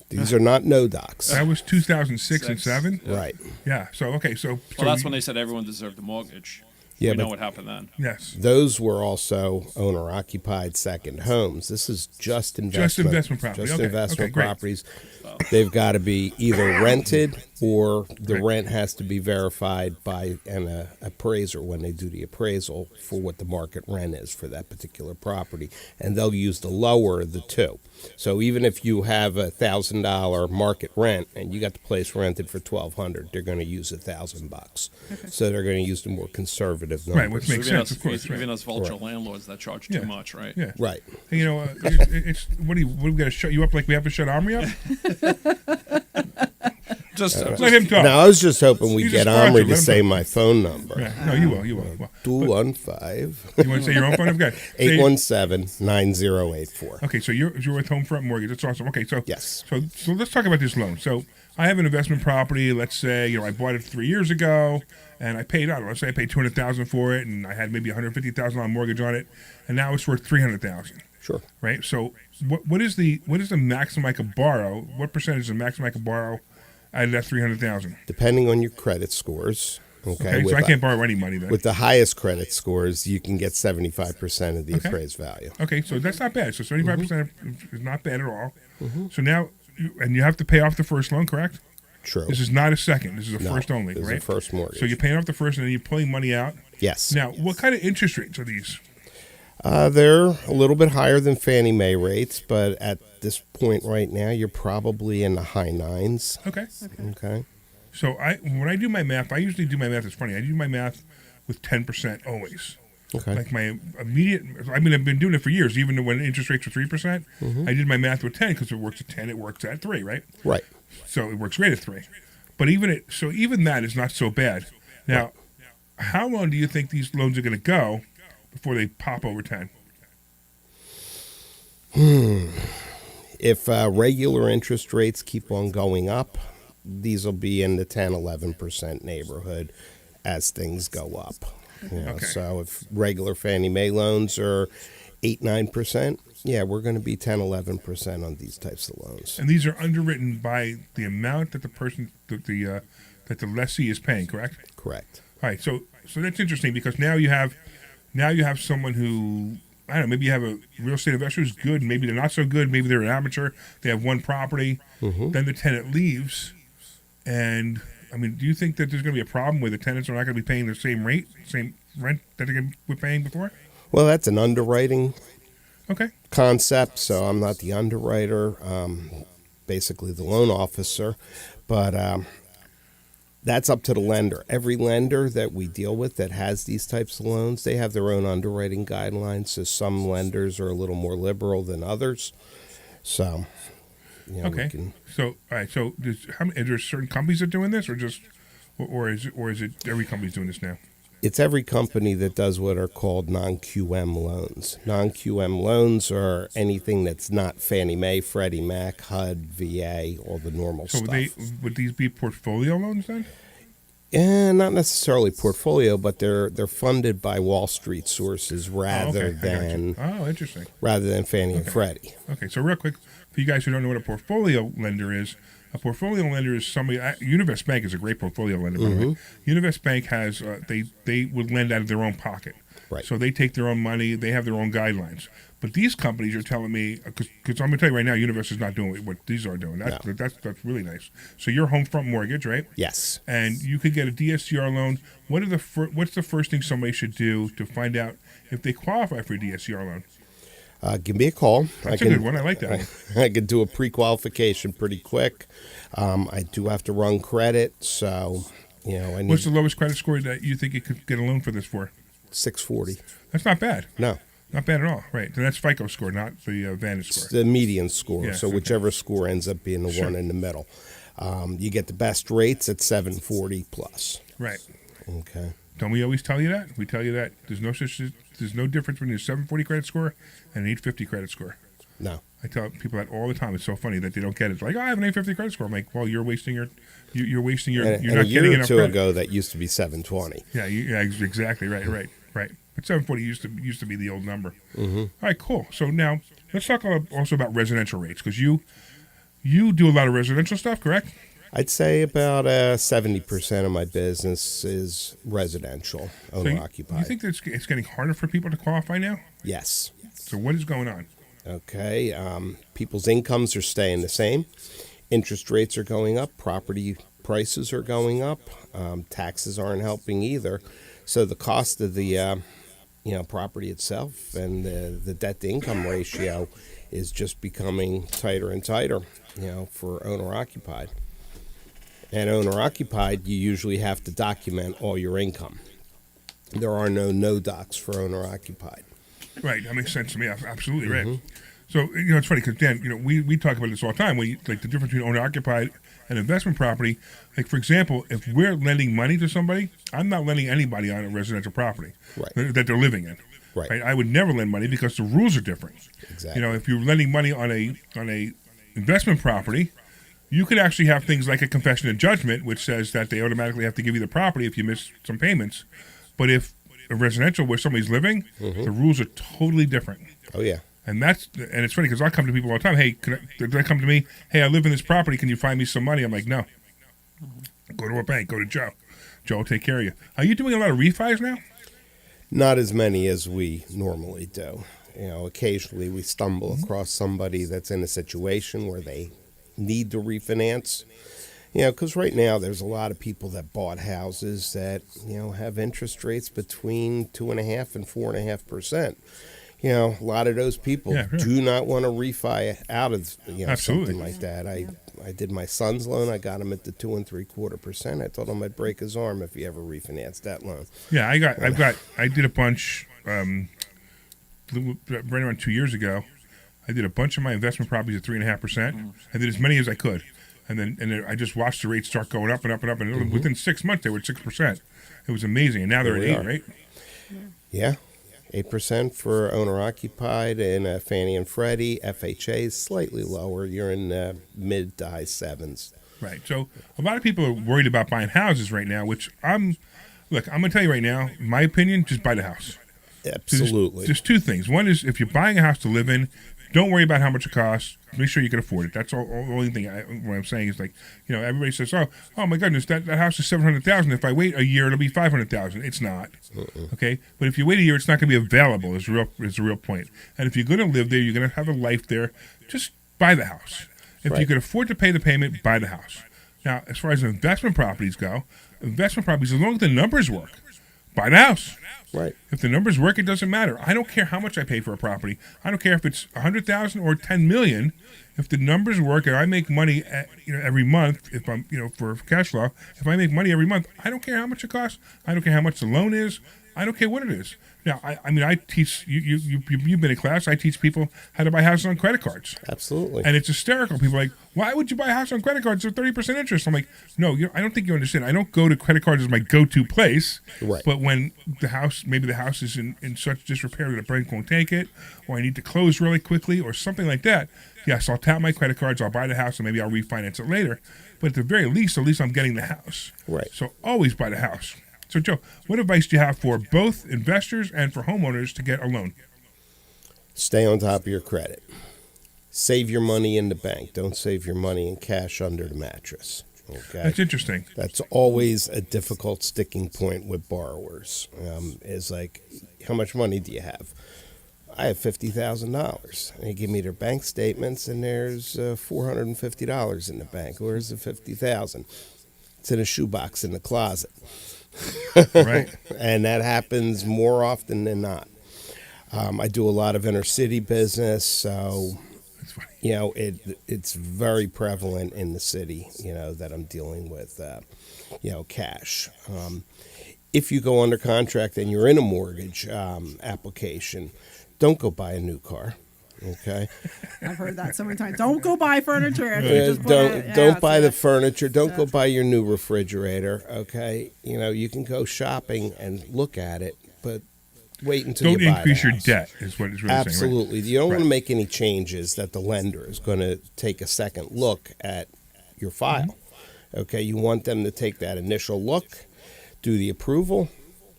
These are not no docs. That was 2006 and 7. Right. Yeah. So okay. So Well, that's when they said everyone deserved a mortgage. Yeah, we know but- what happened then. yes. Those were also owner-occupied second homes. This is just investment. investment property. Just Okay, investment okay, great. properties. They've got to be either rented or the Right. rent has to be verified by an appraiser when they do the appraisal for what the market rent is for that particular property. And they'll use the lower of the two. So even if you have $1,000 market rent and you got the place rented for $1,200, they're going to use $1,000 So they're going to use the more conservative numbers. Right, which makes Even sense, us, of course. even Right. us vulture landlords that charge Yeah. too much, right? Yeah. Right. Hey, it's what do we got to shut you up like we have to shut Omri up? Just Let him talk. Now I was just hoping we He's get a sponsor, Omri let to him say talk. my phone number. Yeah. No, you will. You will. Well, 215 you want to say your own phone? Okay. 817-9084. Okay, so you're with Homefront Mortgage. That's awesome. Okay, so Yes. So let's talk about this loan. So I have an investment property. Let's say I bought it 3 years ago, and I paid out. Let's say I paid $200,000 for it, and I had maybe $150,000 mortgage on it, and now it's worth $300,000. Sure. Right. So what is the maximum I could borrow? What percentage is the maximum I could borrow out of that $300,000? Depending on your credit scores. Okay. So I can't borrow any money then. With the highest credit scores, you can get 75% of the Okay. appraised value. Okay, so that's not bad. So 75% is not bad at all. So now, you have to pay off the first loan, correct? True. This is not a second. This is a No, first only, this is a right? first mortgage. So you're paying off the first, and then you're pulling money out. Yes. Now, what kind of interest rates are these? They're a little bit higher than Fannie Mae rates, but at this point right now, you're probably in the high nines. Okay. Okay. So when I do my math, I usually do my math. It's funny. I do my math with 10% always. Okay. Like my immediate. I mean, I've been doing it for years. Even when interest rates were 3%, I did my math with 10 because it works at 10. It works at 3, right? Right. So it works great at 3. But even that is not so bad. Now, how long do you think these loans are going to go before they pop over 10? If regular interest rates keep on going up, these will be in the 10, 11% neighborhood as things go up. Okay. So if regular Fannie Mae loans are 8, 9%, yeah, we're going to be 10, 11% on these types of loans. And these are underwritten by the amount that the person that the lessee is paying, correct? Correct. All right. So that's interesting because now you have someone who, I don't know, maybe you have a real estate investor who's good, maybe they're not so good, maybe they're an amateur, they have one property, then the tenant leaves, and I mean, do you think that there's going to be a problem where the tenants are not going to be paying the same rent that they were paying before? Well, that's an underwriting Okay. concept, so I'm not the underwriter, basically the loan officer, but That's up to the lender. Every lender that we deal with that has these types of loans, they have their own underwriting guidelines. So some lenders are a little more liberal than others. So, Okay. So, all right. So, are there certain companies that are doing this, or is it every company's doing this now? It's every company that does what are called non-QM loans. Non-QM loans are anything that's not Fannie Mae, Freddie Mac, HUD, VA, all the normal stuff. Would these be portfolio loans then? Not necessarily portfolio, but they're funded by Wall Street sources rather than interesting. rather than Fannie and Freddie. Okay, so real quick, for you guys who don't know what a portfolio lender is, a portfolio lender is somebody. Univest Bank is a great portfolio lender. By the way, Univest Bank has they would lend out of their own pocket. Right. So they take their own money. They have their own guidelines. But these companies are telling me, because I'm going to tell you right now, Univest is not doing what these are doing. That's really nice. So you're home front mortgage, right? Yes. And you could get a DSCR loan. What's the first thing somebody should do to find out if they qualify for a DSCR loan? Give me a call. That's a good one. I like that one. I could do a pre-qualification pretty quick. I do have to run credit, so What's the lowest credit score that you think you could get a loan for this for? 640. That's not bad. No. Not bad at all. Right. And that's FICO score, not the Vantage score. It's the median score, Yeah, so okay. whichever score ends up being the one in the middle. You get the best rates at 740 plus. Right. Okay. Don't we always tell you that? We tell you that there's no difference between a 740 credit score and an 850 credit score. No. I tell people that all the time. It's so funny that they don't get it. It's like, I have an 850 credit score. I'm like, well, you're wasting your you're not a getting year or enough two credit. ago, that used to be 720. Yeah, exactly. Right. But 740 used to be the old number. Mm-hmm. All right, cool. So now let's talk also about residential rates, because you do a lot of residential stuff, correct? I'd say about 70% of my business is residential, owner-occupied. You think that it's getting harder for people to qualify now? Yes. So what is going on? Okay. People's incomes are staying the same. Interest rates are going up. Property prices are going up. Taxes aren't helping either. So the cost of the property itself and the debt-to-income ratio is just becoming tighter and tighter, for owner-occupied. And owner-occupied, you usually have to document all your income. There are no docs for owner-occupied. Right, that makes sense to me. Absolutely right. So it's funny because Dan, we talk about this all the time. Like the difference between owner-occupied and investment property. Like for example, if we're lending money to somebody, I'm not lending anybody on a residential property that they're living in. Right. I would never lend money because the rules are different. Exactly. If you're lending money on a investment property, you could actually have things like a confession of judgment, which says that they automatically have to give you the property if you miss some payments. But if a residential where somebody's living, the rules are totally different. Oh yeah. And it's funny because I come to people all the time. Hey, they come to me. Hey, I live in this property. Can you find me some money? I'm like, no. Go to a bank. Go to Joe. Joe will take care of you. Are you doing a lot of refis now? Not as many as we normally do. Occasionally we stumble across somebody that's in a situation where they need to refinance. Because right now there's a lot of people that bought houses that, have interest rates between 2.5% and 4.5%. A lot of those people do not want to refi out of something like that. I did my son's loan. I got him at the 2 3/4%. I told him I'd break his arm if he ever refinanced that loan. Yeah, I did a bunch right around 2 years ago. I did a bunch of my investment properties at 3.5%. I did as many as I could, and then I just watched the rates start going up and up and up, and within 6 months they were at 6%. It was amazing, and now they're at 8%, right? Yeah. 8% for owner-occupied and Fannie and Freddie. FHA is slightly lower. You're in mid to high 7s. Right. So a lot of people are worried about buying houses right now, which I'm going to tell you right now, my opinion, just buy the house. Absolutely. There's two things. One is if you're buying a house to live in, don't worry about how much it costs. Make sure you can afford it. That's all. The only thing what I'm saying is everybody says, oh my goodness, that house is $700,000. If I wait a year, it'll be $500,000. It's not. Okay, but if you wait a year, it's not going to be available. Is the real point. And if you're going to live there, you're going to have a life there. Just buy the house. If you can afford to pay the payment, buy the house. Now, as far as investment properties go, as long as the numbers work, buy the house. Right. If the numbers work, it doesn't matter. I don't care how much I pay for a property. I don't care if it's $100,000 or $10 million. If the numbers work and I make money, every month, if I'm, for cash flow, if I make money every month, I don't care how much it costs. I don't care how much the loan is. I don't care what it is. Now, I teach you've been in class. I teach people how to buy houses on credit cards. Absolutely. And it's hysterical. People are like, why would you buy a house on credit cards for 30% interest? I'm like, no, I don't think you understand. I don't go to credit cards as my go-to place. Right. But when maybe the house is in such disrepair that a bank won't take it, or I need to close really quickly, or something like that, yes, I'll tap my credit cards, I'll buy the house, and maybe I'll refinance it later. But at the very least, I'm getting the house. Right. So always buy the house. So, Joe, what advice do you have for both investors and for homeowners to get a loan? Stay on top of your credit. Save your money in the bank. Don't save your money in cash under the mattress. Okay, That's interesting. That's always a difficult sticking point with borrowers. Is like, how much money do you have? I have $50,000. They give me their bank statements, and there's $450 in the bank. Where's the $50,000? It's in a shoebox in the closet. Right. And that happens more often than not. I do a lot of inner city business, so it's very prevalent in the city. That I'm dealing with, cash. If you go under contract and you're in a mortgage application, don't go buy a new car. Okay. I've heard that so many times. Don't go buy furniture. Don't buy the furniture. Don't go buy your new refrigerator. Okay. You can go shopping and look at it, but wait until you buy Don't increase the your house. debt is what it's really Absolutely. saying, right? You don't want to make any changes that the lender is going to take a second look at your file. Okay. You want them to take that initial look, do the approval,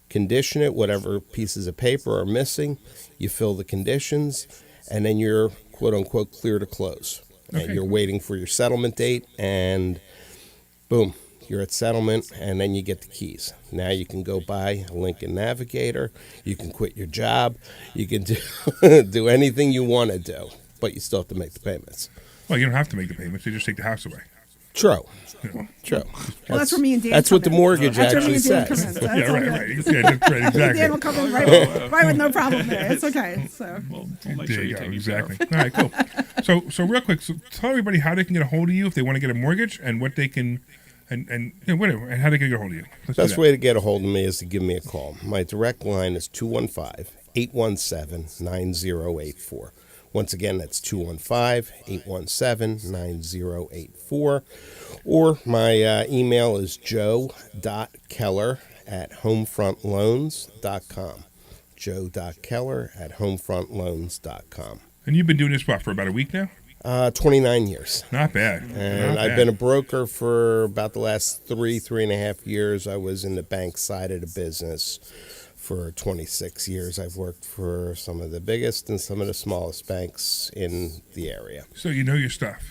condition it, whatever pieces of paper are missing, you fill the conditions, and then you're, quote-unquote, clear to close. Okay. And you're waiting for your settlement date, and boom, you're at settlement, and then you get the keys. Now you can go buy a Lincoln Navigator. You can quit your job. You can do anything you want to do, but you still have to make the payments. Well, you don't have to make the payments. They just take the house away. True. True. Well, that's where me and Dan That's come what the in. mortgage That's where me actually and Dan come says. in. So Yeah, that's all right, good. right. Yeah, that's right, exactly. Dan will come in right with no problem there. It's okay. So We'll make There sure you you go, take your care of. exactly. All right, cool. So real quick, tell everybody how they can get a hold of you if they want to get a mortgage, and what they can, and whatever, and how they can get a hold of you. Let's do Best that. way to get a hold of me is to give me a call. My direct line is 215-817-9084. Once again, that's 215-817-9084. Or my email is joe.keller@homefrontloans.com. joe.keller@homefrontloans.com. And you've been doing this, for about a week now? 29 years. Not bad. And Not I've bad. been a broker for about the last 3.5 years. I was in the bank side of the business for 26 years. I've worked for some of the biggest and some of the smallest banks in the area. So you know your stuff.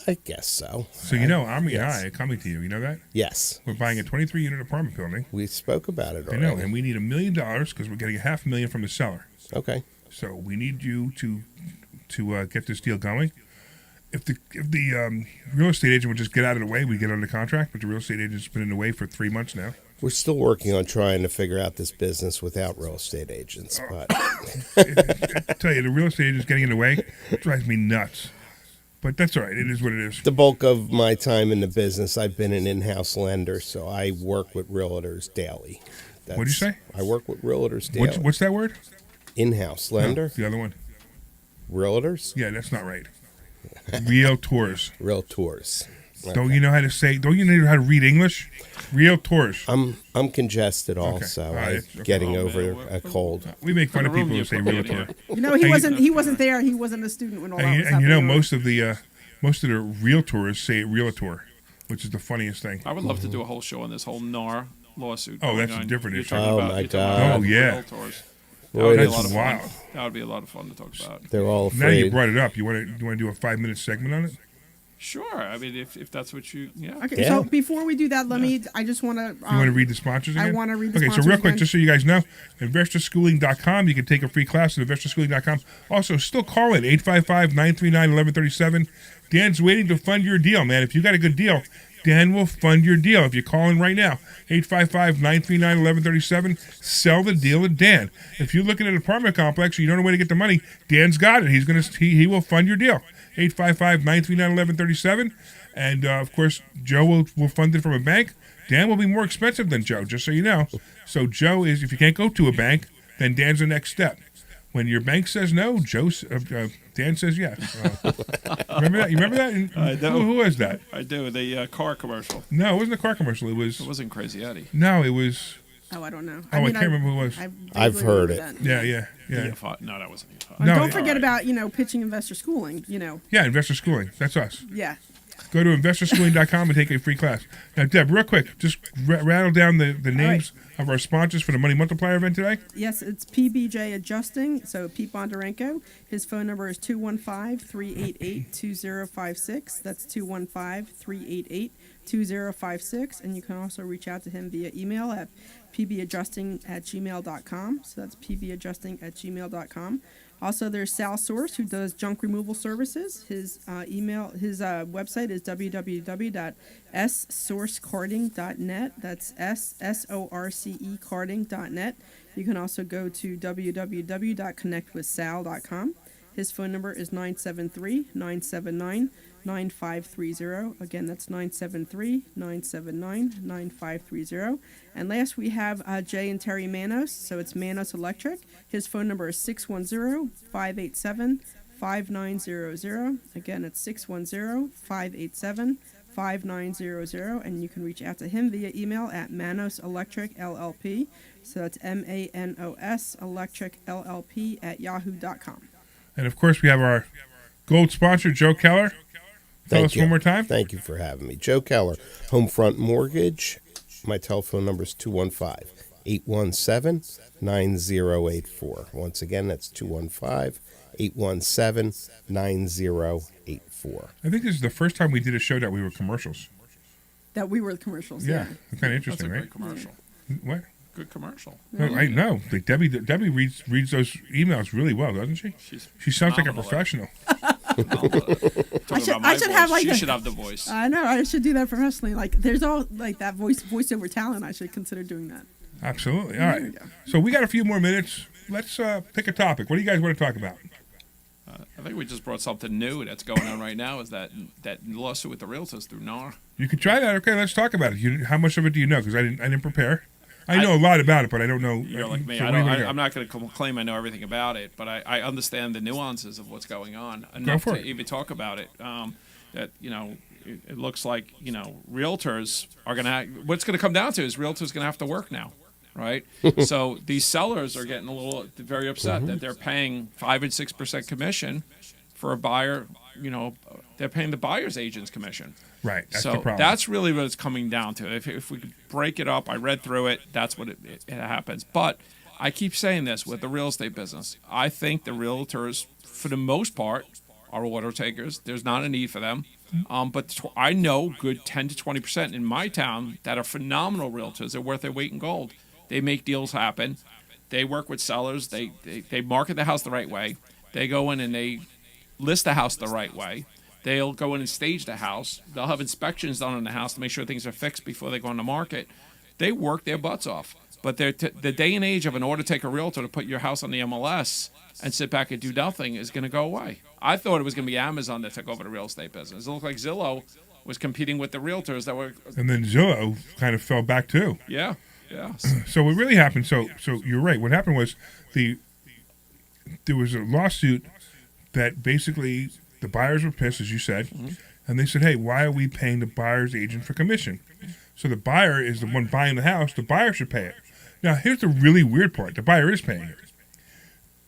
I guess so. So Omri and Yes. I are coming to you. You know that? Yes. We're buying a 23-unit apartment building. We spoke about it I already. know, and we need $1 million because we're getting $500,000 from the seller. Okay. So we need you to get this deal going. If the real estate agent would just get out of the way, we get under contract. But the real estate agent's been in the way for 3 months now. We're still working on trying to figure out this business without real estate agents. But I tell you, the real estate agent's getting in the way. It drives me nuts. But that's all right. It is what it is. the bulk of my time in the business, I've been an in-house lender, so I work with realtors daily. What'd you say? I work with realtors daily. What's that word? In-house lender? No, the other one. Realtors? Yeah, that's not right. Realtors. Realtors. Don't you know how to say? Don't you know how to read English? Realtors. I'm congested also. All right. I'm getting Oh, over man. a cold. We make fun of What room people who you say put me in realtor. he Hey, wasn't there. He wasn't a student when all that was And happening. most of the realtors say realtor, which is the funniest thing. I would love to do a whole show on this whole NAR lawsuit. Oh, going that's a on. different You're issue. talking Oh, about- my you're talking God. about Oh, yeah. realtors. Boy, That would be a that's lot of fun. wild. That would be a lot of fun to talk about. They're all Now you afraid. brought it up. You want to do a 5-minute segment on it? Sure. I mean, if that's what you, yeah. Okay, Yeah. so before we do that, I just want to. You want to read the sponsors again? I wanna read the Okay, sponsors so real quick, again. just so you guys know, investorschooling.com. You can take a free class at investorschooling.com. Also, still call it 855-939-1137. Dan's waiting to fund your deal, man. If you got a good deal, Dan will fund your deal. If you call in right now, 855-939-1137, sell the deal to Dan. If you're looking at an apartment complex or you don't know where to get the money, Dan's got it. He will fund your deal. 855-939-1137. And, of course, Joe will fund it from a bank. Dan will be more expensive than Joe, just so you know. So Joe is, if you can't go to a bank, then Dan's the next step. When your bank says no, Dan says yes. Remember that? You remember that? I do. Who was that? I do. The car commercial. No, it wasn't a car commercial. It wasn't Crazy Eddie. No, it was. Oh, I don't know. I can't remember who it was. I've heard it. Yeah. No, that wasn't EFI. Oh, No, don't forget about, pitching investor schooling, Yeah, Investor Schooling. That's us. Yeah. Go to investorschooling.com and take a free class. Now, Deb, real quick, just rattle down the names of our sponsors for the Money Multiplier event today. Yes, it's PBJ Adjusting, so Pete Bondarenko. His phone number is 215-388-2056. That's 215-388-2056. And you can also reach out to him via email at pbadjusting@gmail.com. So that's pbadjusting@gmail.com. Also, there's Sal Source, who does junk removal services. His website is www.ssourcecarding.net. That's SSORCE carding.net. You can also go to www.connectwithsal.com. His phone number is 973-979-9530. Again, that's 973-979-9530. And last, we have Jay and Terry Manos. So it's Manos Electric. His phone number is 610-587-5900. Again, it's 610-587-5900. And you can reach out to him via email at Manos Electric LLP. So that's MANOS Electric LLP @yahoo.com. And, of course, we have our gold sponsor, Joe Keller. Tell us one more time. Thank you for having me. Joe Keller, Homefront Mortgage. My telephone number is 215-817-9084. Once again, that's 215-817-9084. I think this is the first time we did a show that we were commercials. That we were the commercials. Yeah. Kind of interesting, That's a right? great commercial. What? Good commercial. No, I know. Like Debbie reads those emails really well, doesn't she? She sounds like a professional. I should have like she should have the voice. I know. I should do that professionally. Like, there's all like that voiceover talent. I should consider doing that. Absolutely. All right. So we got a few more minutes. Let's pick a topic. What do you guys want to talk about? I think we just brought something new that's going on right now. Is that lawsuit with the realtors through NAR? You could try that. Okay, let's talk about it. How much of it do you know? Because I didn't prepare. I know a lot about it, but I don't know. You're like me. So I'm not going to claim I know everything about it, but I understand the nuances of what's going on enough to even talk about it. That it looks like realtors are going to. What's going to come down to is realtors going to have to work now, right? So these sellers are getting very upset that they're paying 5% and 6% commission for a buyer. They're paying the buyer's agent's commission. Right. That's so the problem. that's really what it's coming down to. If we could break it up, I read through it. That's what it happens. But I keep saying this with the real estate business. I think the realtors, for the most part, are order takers. There's not a need for them. But I know good 10 to 20% in my town that are phenomenal realtors. They're worth their weight in gold. They make deals happen. They work with sellers. They market the house the right way. They go in and they list the house the right way. They'll go in and stage the house. They'll have inspections done on the house to make sure things are fixed before they go on the market. They work their butts off. But the day and age of an order taker realtor to put your house on the MLS and sit back and do nothing is going to go away. I thought it was going to be Amazon that took over the real estate business. It looked like Zillow was competing with the realtors that were. And then Zillow kind of fell back too. Yeah. So what really happened? So you're right. What happened was there was a lawsuit that basically. The buyers were pissed, as you said, and they said, hey, why are we paying the buyer's agent for commission? So the buyer is the one buying the house. The buyer should pay it. Now, here's the really weird part. The buyer is paying it.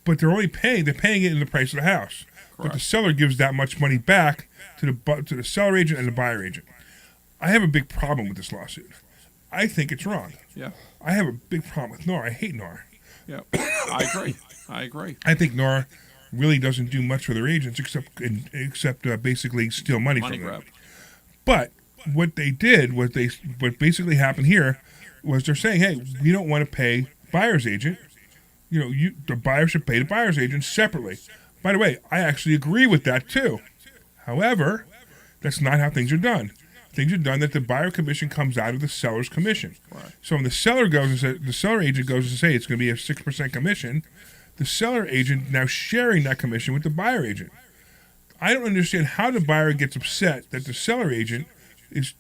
But they're paying it in the price of the house. Correct. But the seller gives that much money back to the seller agent and the buyer agent. I have a big problem with this lawsuit. I think it's wrong. Yeah. I have a big problem with NAR. I hate NAR. Yeah, I agree. I think NAR really doesn't do much for their agents except basically steal money from them. Grab. But what they did what basically happened here was they're saying, hey, we don't want to pay buyer's agent. The buyer should pay the buyer's agent separately. By the way, I actually agree with that too. However, that's not how things are done. Things are done that the buyer commission comes out of the seller's commission. Right. So when the seller agent goes and say it's going to be a 6% commission. The seller agent now sharing that commission with the buyer agent. I don't understand how the buyer gets upset that the seller agent is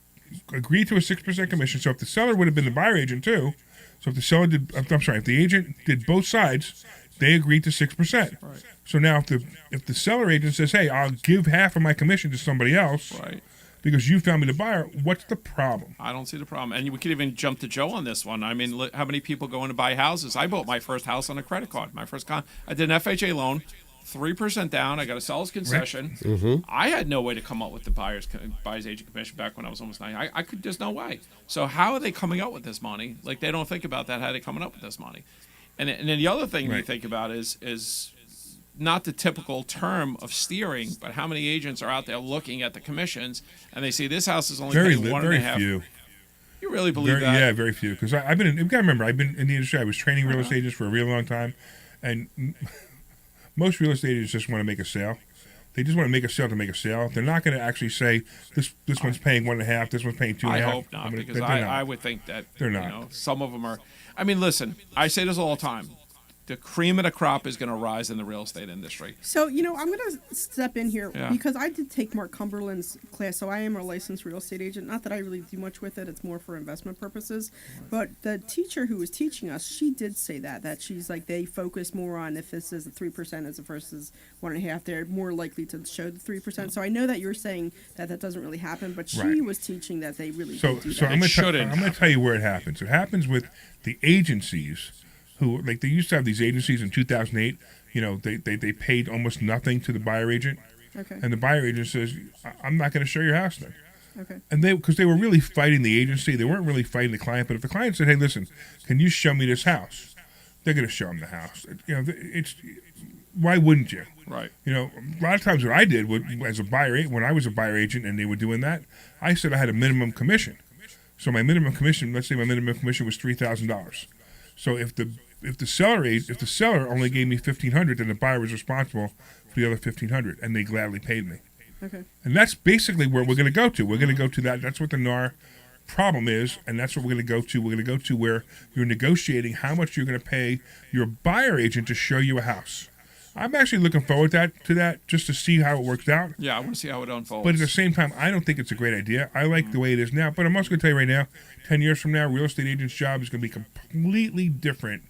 agreed to a 6% commission. So if the seller would have been the buyer agent too, so if the seller did, I'm sorry, if the agent did both sides, they agreed to 6%. Right. So now if the seller agent says, hey, I'll give half of my commission to somebody else, Right. because you found me the buyer, what's the problem? I don't see the problem. And we could even jump to Joe on this one. I mean, look, how many people go in to buy houses? I bought my first house on a credit card. I did an FHA loan, 3% down. I got a seller's concession. Mm-hmm. I had no way to come up with the buyer's agent commission back when I was almost 9. There's no way. So how are they coming up with this money? Like, they don't think about that. How are they coming up with this money? And then the other thing you think about is not the typical term of steering, but how many agents are out there looking at the commissions and they see this house is only paying 1.5. Very few. You really believe that? Yeah, very few. Because I've been you got to remember, I've been in the industry. I was training real estate agents for a real long time, and most real estate agents just want to make a sale. They just want to make a sale to make a sale. They're not going to actually say this one's paying 1.5, this one's paying 2.5. I hope not, because I would think that they're not. You know, some of them are. I mean, listen, I say this all the time. The cream of the crop is going to rise in the real estate industry. So, I'm going to step in here Yeah. because I did take Mark Cumberland's class. So I am a licensed real estate agent. Not that I really do much with it. It's more for investment purposes. But the teacher who was teaching us, she did say that she's like, they focus more on if this is a 3% as versus 1.5, they're more likely to show the 3%. So I know that you're saying that doesn't really happen, but she was teaching that they really do that. So I'm going to tell you where it happens. It happens with the agencies who, like, they used to have these agencies in 2008. They paid almost nothing to the buyer agent. Okay. And the buyer agent says, I'm not going to show your house then. Okay. And because they were really fighting the agency, they weren't really fighting the client. But if the client said, hey, listen, can you show me this house? They're going to show them the house. Why wouldn't you? Right. A lot of times what I did as a buyer, when I was a buyer agent and they were doing that, I said I had a minimum commission. So my minimum commission, let's say my minimum commission was $3,000. So if the seller only gave me $1,500, then the buyer was responsible for the other $1,500, and they gladly paid me. Okay. And that's basically where we're going to go to. We're going to go to that. That's what the NAR problem is, and that's what we're going to go to. We're going to go to where you're negotiating how much you're going to pay your buyer agent to show you a house. I'm actually looking forward to that just to see how it works out. Yeah, I want to see how it unfolds. But at the same time, I don't think it's a great idea. I like the way it is now. But I'm also going to tell you right now, 10 years from now, real estate agent's job is going to be completely different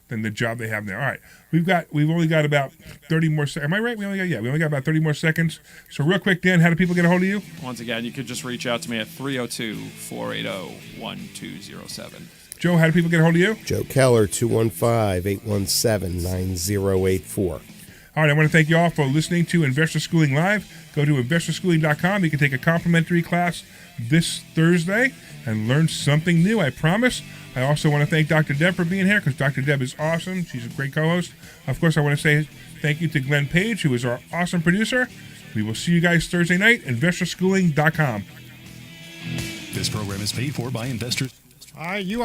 than the job they have now. All right, we've only got about 30 more seconds. Am I right? We only got about 30 more seconds. So real quick, Dan, how do people get a hold of you? Once again, you could just reach out to me at 302-480-1207. Joe, how do people get a hold of you? Joe Keller, 215-817-9084. All right, I want to thank you all for listening to Investor Schooling Live. Go to investorschooling.com. You can take a complimentary class this Thursday and learn something new, I promise. I also want to thank Dr. Deb for being here because Dr. Deb is awesome. She's a great co-host. Of course, I want to say thank you to Glenn Page, who is our awesome producer. We will see you guys Thursday night, investorschooling.com. This program is paid for by investors. You